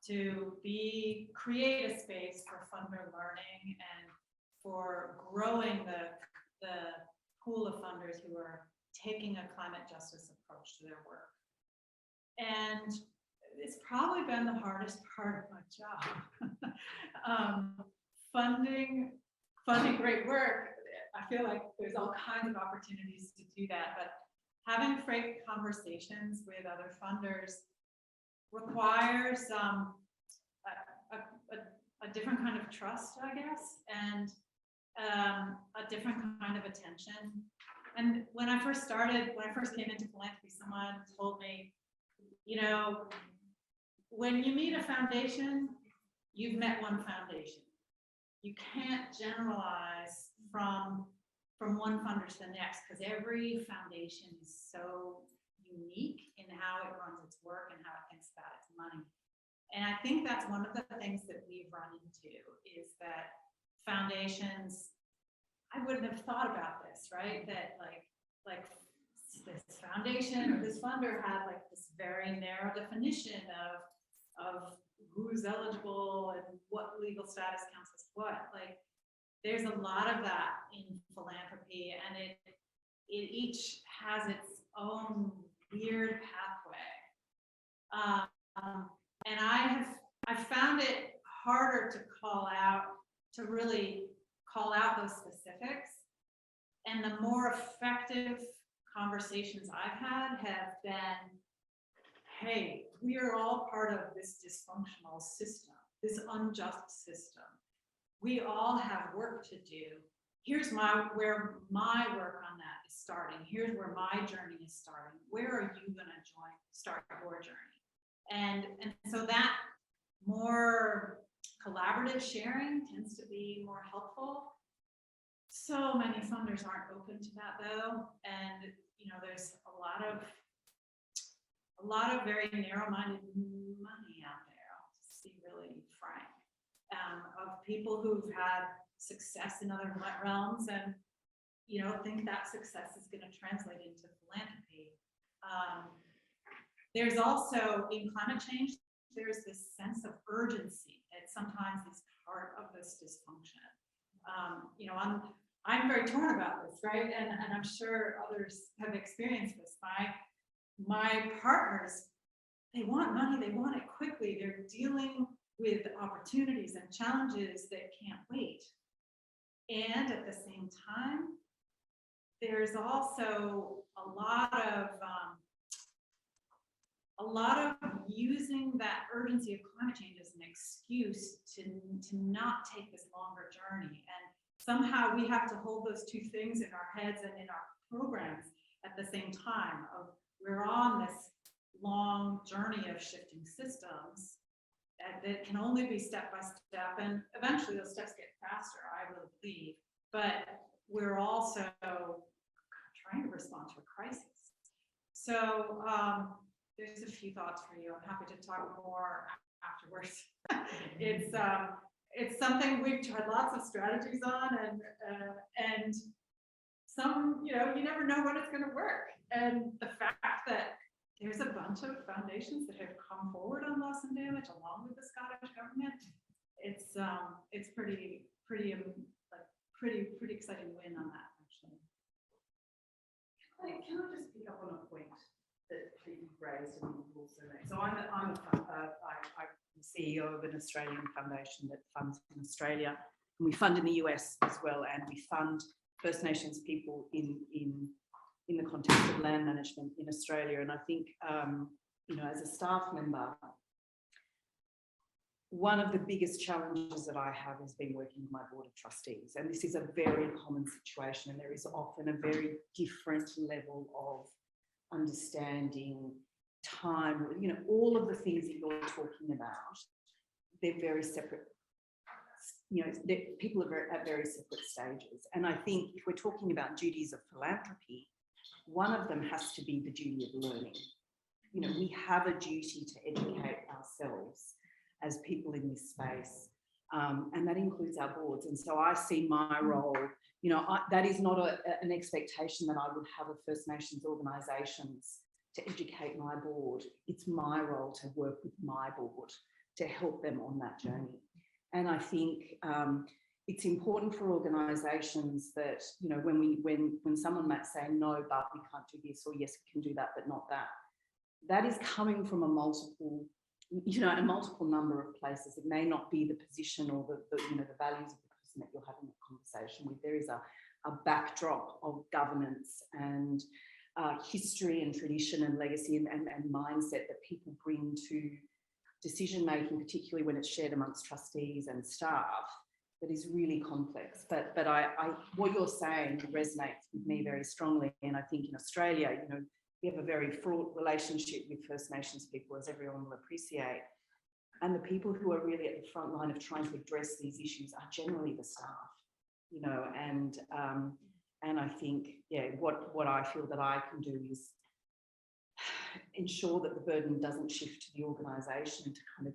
to create a space for funder learning and for growing the pool of funders who are taking a climate justice approach to their work. And it's probably been the hardest part of my job. Funding great work, I feel like there's all kinds of opportunities to do that, but having frank conversations with other funders requires a different kind of trust, I guess, and a different kind of attention. And when I first came into philanthropy, someone told me, you know, when you meet a foundation, you've met one foundation. You can't generalize from one funder to the next, because every foundation is so unique in how it runs its work and how it thinks about its money. And I think that's one of the things that we've run into, is that foundations, I wouldn't have thought about this, right? That like this foundation or this funder had like this very narrow definition of who's eligible and what legal status counts as what. Like, there's a lot of that in philanthropy, and it each has its own weird pathway. And I found it harder to really call out those specifics. And the more effective conversations I've had have been, hey, we are all part of this dysfunctional system, this unjust system. We all have work to do. Here's where my work on that is starting. Here's where my journey is starting. Where are you going to start your journey? And so that more collaborative sharing tends to be more helpful. So many funders aren't open to that though. And you know, there's a lot of very narrow-minded money out there, I'll just be really frank, of people who've had success in other realms and, you know, think that success is going to translate into philanthropy. There's also, in climate change, there's this sense of urgency that sometimes is part of this dysfunction. You know, I'm very torn about this, right? And I'm sure others have experienced this. My partners, they want money, they want it quickly. They're dealing with opportunities and challenges that can't wait. And at the same time, there's also a lot of using that urgency of climate change as an excuse to not take this longer journey. And somehow we have to hold those two things in our heads and in our programs at the same time. We're on this long journey of shifting systems that can only be step by step, and eventually those steps get faster, I really believe. But we're also trying to respond to a crisis. So there's a few thoughts for you. I'm happy to talk more afterwards. It's something we've tried lots of strategies on, and some, you know, you never know when it's going to work. And the fact that there's a bunch of foundations that have come forward on loss and damage along with the Scottish government, it's pretty exciting win on that, actually. Can I just pick up on a point that you raised and also made? So I'm the CEO of an Australian foundation that funds in Australia, and we fund in the US as well, and we fund First Nations people in the context of land management in Australia. And I think, you know, as a staff member, one of the biggest challenges that I have has been working with my board of trustees. And this is a very common situation, and there is often a very different level of understanding, time, you know, all of the things that you're talking about, they're very separate. You know, people are at very separate stages. And I think if we're talking about duties of philanthropy, one of them has to be the duty of learning. You know, we have a duty to educate ourselves as people in this space. And that includes our boards. And so I see my role, you know, that is not an expectation that I would have of First Nations organisations to educate my board. It's my role to work with my board to help them on that journey. And I think it's important for organisations that, you know, when someone might say, no, but we can't do this, or yes, we can do that, but not that, that is coming from a multiple number of places. It may not be the position or the you know, the values of the person that you're having a conversation with. There is a backdrop of governance and history and tradition and legacy and mindset that people bring to decision making, particularly when it's shared amongst trustees and staff, that is really complex. But what you're saying resonates with me very strongly. And I think in Australia, you know, we have a very fraught relationship with First Nations people, as everyone will appreciate. And the people who are really at the front line of trying to address these issues are generally the staff, you know, and I think, yeah, what I feel that I can do is ensure that the burden doesn't shift to the organisation to kind of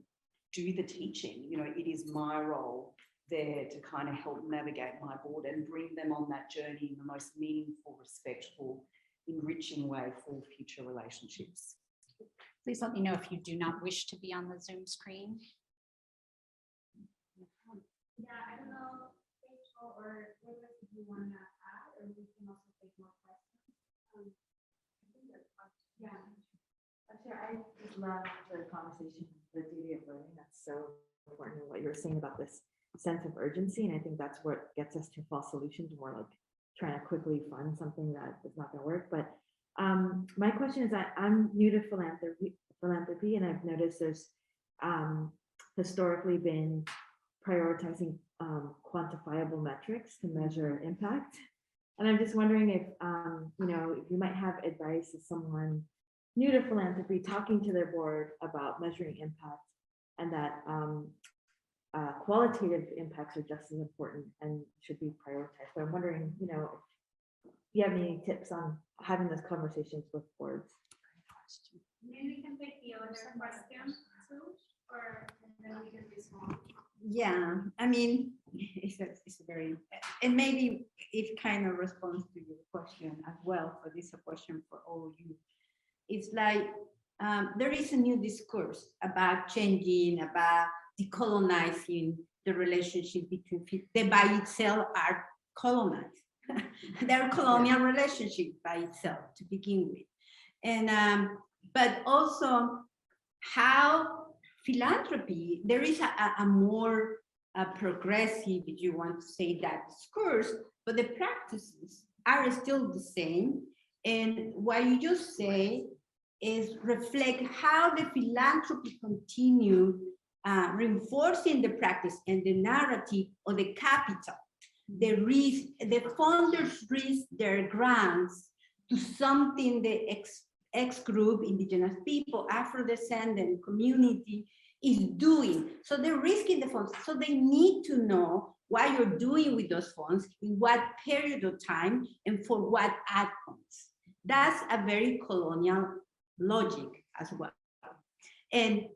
do the teaching. You know, it is my role there to kind of help navigate my board and bring them on that journey in the most meaningful, respectful, enriching way for future relationships. Please let me know if you do not wish to be on the Zoom screen. Yeah, I don't know, Rachel, or what else do you want to add, or we can also take more questions. I think that's fine. Yeah. Sure, I just love the conversation, the duty of learning. That's so important. What you were saying about this sense of urgency, and I think that's what gets us to false solutions. More like trying to quickly fund something that is not going to work. But my question is that I'm new to philanthropy, and I've noticed there's historically been prioritizing quantifiable metrics to measure impact. And I'm just wondering if you know, if you might have advice as someone new to philanthropy talking to their board about measuring impact, and that qualitative impacts are just as important and should be prioritized. So I'm wondering, you know, if you have any tips on having those conversations with boards. Maybe we can take the other question too, or and then we can respond. Yeah, I mean, it's a very, and maybe it kind of responds to your question as well, but it's a question for all of you. It's like there is a new discourse about changing, about decolonizing the relationship between people. They by itself are colonized. They're colonial relationship by itself to begin with. And but also how philanthropy, there is a more progressive, if you want to say that, discourse, but the practices are still the same. And what you just say is reflect how the philanthropy continue reinforcing the practice and the narrative of the capital. The risk, the funders risk their grants to something the X group, indigenous people, Afro-descendant community is doing. So they're risking the funds. So they need to know what you're doing with those funds, in what period of time, and for what outcomes. That's a very colonial logic as well. And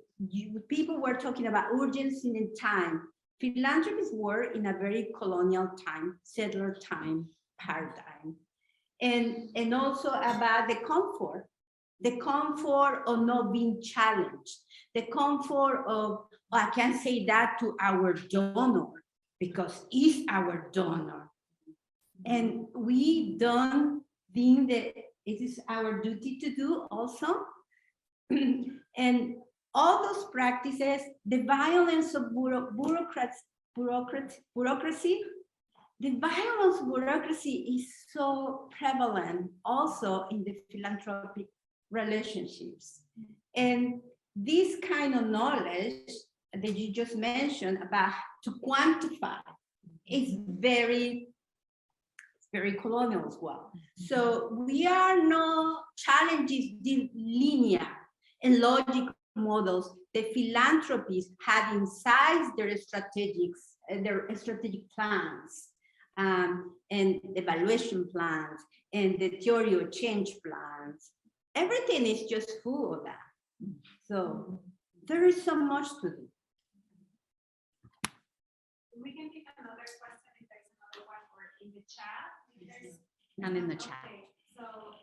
people were talking about urgency in time. Philanthropists were in a very colonial time, settler time paradigm. And also about the comfort of not being challenged, the comfort of, oh, I can't say that to our donor because he's our donor. And we don't think that it is our duty to do also. And all those practices, the violence of bureaucracy, the violence of bureaucracy is so prevalent also in the philanthropic relationships. And this kind of knowledge that you just mentioned about to quantify is very colonial as well. So we are not challenges the linear and logic models the philanthropists have inside their strategic plans and evaluation plans and the theory of change plans. Everything is just full of that. So there is so much to do. take another question if there's another one or in the chat. If there's- None in the chat. Okay, so,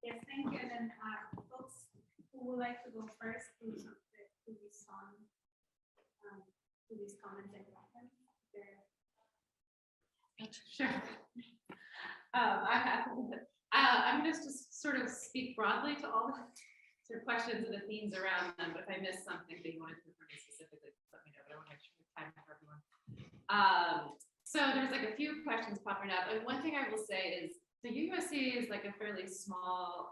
yes, thank you. And then, folks who would like to go first to respond to these comments and questions. Sure. I'm gonna just sort of speak broadly to all the sort of questions and the themes around them, but if I miss something that you wanted to hear specifically, let me know, but I want to make sure we have time for everyone. So there's like a few questions popping up, and one thing I will say is the USC is like a fairly small,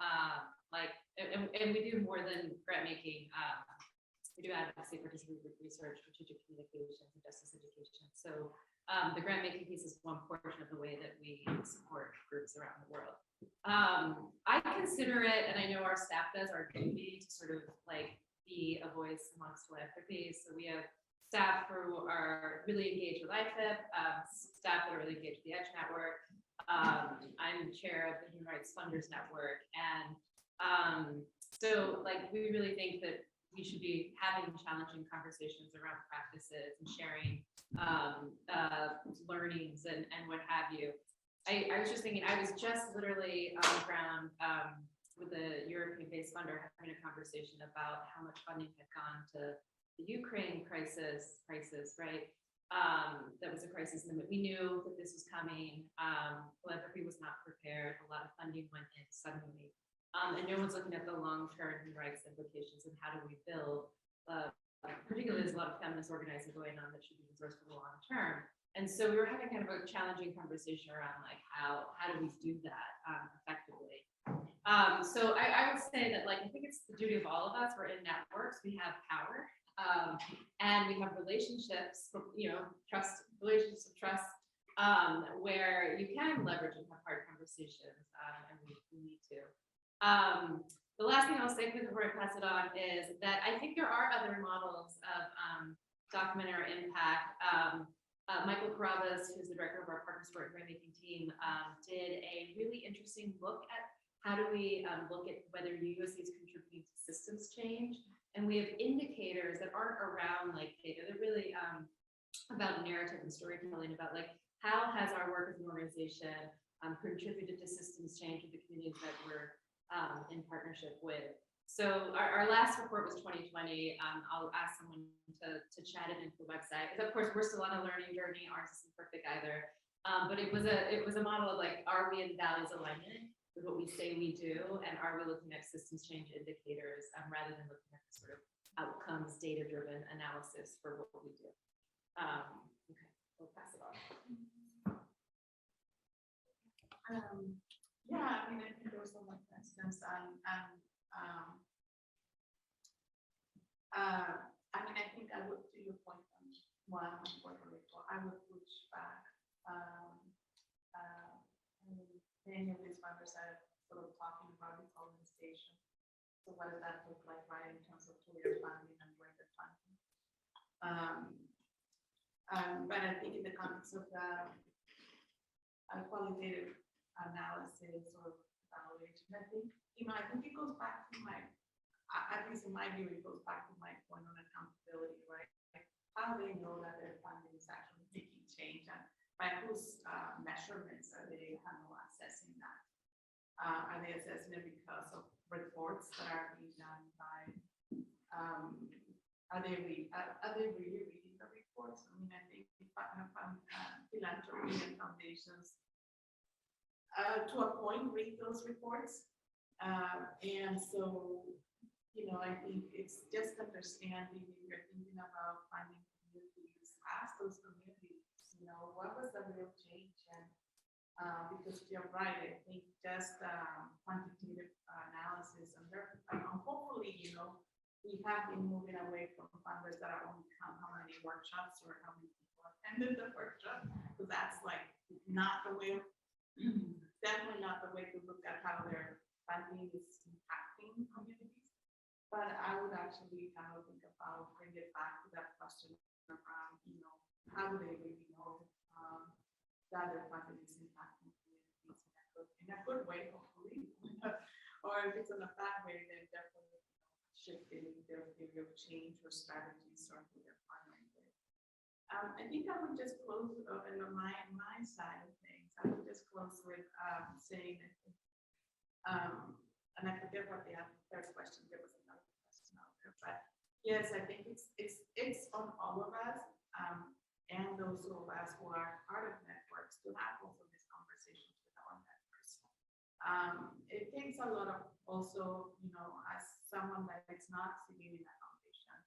and we do more than grant making. We do advocacy, participatory research, strategic communications, and justice education. So the grant making piece is one portion of the way that we support groups around the world. I consider it, and I know our staff does, our duty to sort of like be a voice amongst philanthropy. So we have staff who are really engaged with IFIP, staff that are really engaged with the EDGE Network. I'm chair of the Human Rights Funders Network. And so like, we really think that we should be having challenging conversations around practices and sharing learnings and what have you. I was just thinking, I was just literally on the ground with a European-based funder having a conversation about how much funding had gone to the Ukraine crisis, right? That was a crisis, and we knew that this was coming. Philanthropy was not prepared. A lot of funding went in suddenly. And no one's looking at the long-term human rights implications and how do we build, particularly there's a lot of feminist organizing going on that should be resourced for the long term. And so we were having kind of a challenging conversation around like how do we do that effectively. So I would say that like, I think it's the duty of all of us. We're in networks, we have power, and we have relationships, relationships of trust, where you can leverage and have hard conversations, and we need to. The last thing I'll say before I pass it on is that I think there are other models of documentary impact. Michael Carrabas, who's the director of our Partners for Grant Making team, did a really interesting look at how do we look at whether USC is contributing to systems change. And we have indicators that aren't around like data, they're really about narrative and storytelling, about like how has our work as an organization contributed to systems change in the communities that we're in partnership with. So our last report was 2020. I'll ask someone to chat it into the website. Because of course we're still on a learning journey. Ours isn't perfect either. But it was a model of like, are we in values alignment with what we say we do, and are we looking at systems change indicators rather than looking at the sort of outcomes data-driven analysis for what we do. Okay, we'll pass it on. Yeah, I mean, I think there was so much instance, I mean, I think I would, to your point on one on Puerto Rico, I would push back. Many of these funders are sort of talking about decolonization. So what does that look like, right, in terms of clear funding and where they're funding? But I think in the context of the qualitative analysis or evaluation, I think it goes back to at least in my view, it goes back to my point on accountability, right? Like, how they know that their funding is actually making change, and by whose measurements are they assessing that? Are they assessing it because of reports that are being done by, are they really reading the reports? I mean, I think philanthropy and foundations to a point read those reports. And so, I think it's just understanding if you're thinking about finding communities, ask those communities, what was the real change? And because you're right, I think just quantitative analysis, and hopefully, we have been moving away from funders that are only count how many workshops or how many people attended the workshop, because that's like not the way, definitely not the way to look at how their funding is impacting communities. But I would actually kind of think about, bring it back to that question around, how do they really know that their funding is impacting communities in a good way, hopefully, or if it's in a bad way, then definitely shifting their theory of change or strategies or who they're partnering with. I think I would just close in my side of things. I would just close with saying that, and I forget what the third question, there was another question out there, but yes, I think it's on all of us, and those of us who are part of networks to have also these conversations with our networks. It takes a lot of also, as someone that is not sitting in a foundation,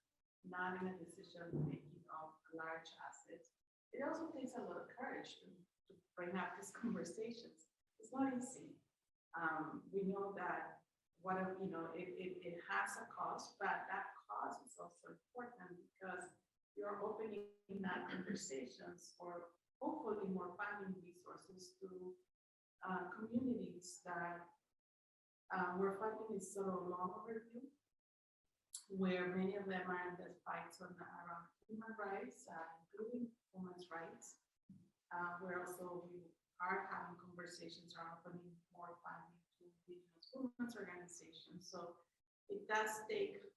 not in a decision making of large assets, it also takes a lot of courage to bring up these conversations. It's not easy. We know that it has a cost, but that cost is also important because you're opening that conversations for hopefully more funding resources to communities that where funding is sort of long overdue, where many of them are in the fights around human rights, including women's rights. Where also we are having conversations around opening more funding to indigenous women's organizations. So it does take the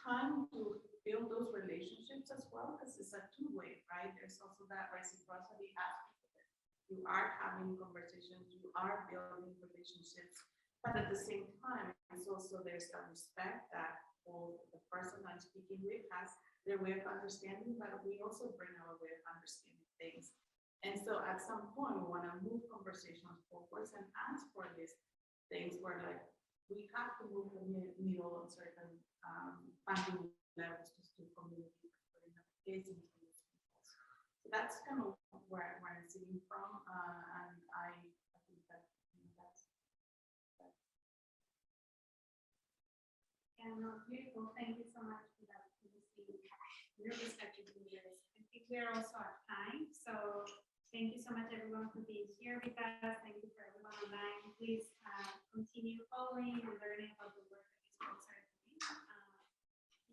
time to build those relationships as well, because it's a two-way, right? There's also that reciprocity aspect of it. You are having conversations, you are building relationships, but at the same time, it's also there's a respect that both the person I'm speaking with has their way of understanding, but we also bring our way of understanding things. And so at some point, we want to move conversations forward and ask for these things where like we have to move the needle on certain funding levels just to community facing things. So that's kind of where I'm sitting from, and I think that that's. And beautiful, thank you so much for that, your respective leaders. I think we're also at time, so thank you so much everyone for being here with us. Thank you for everyone online. Please continue following and learning about the work that these folks are doing.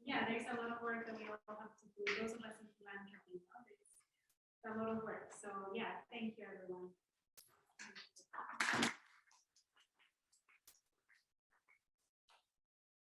Yeah, there's a lot of work that we all have to do. Those of us in philanthropy, it's a lot of work. So yeah, thank you everyone.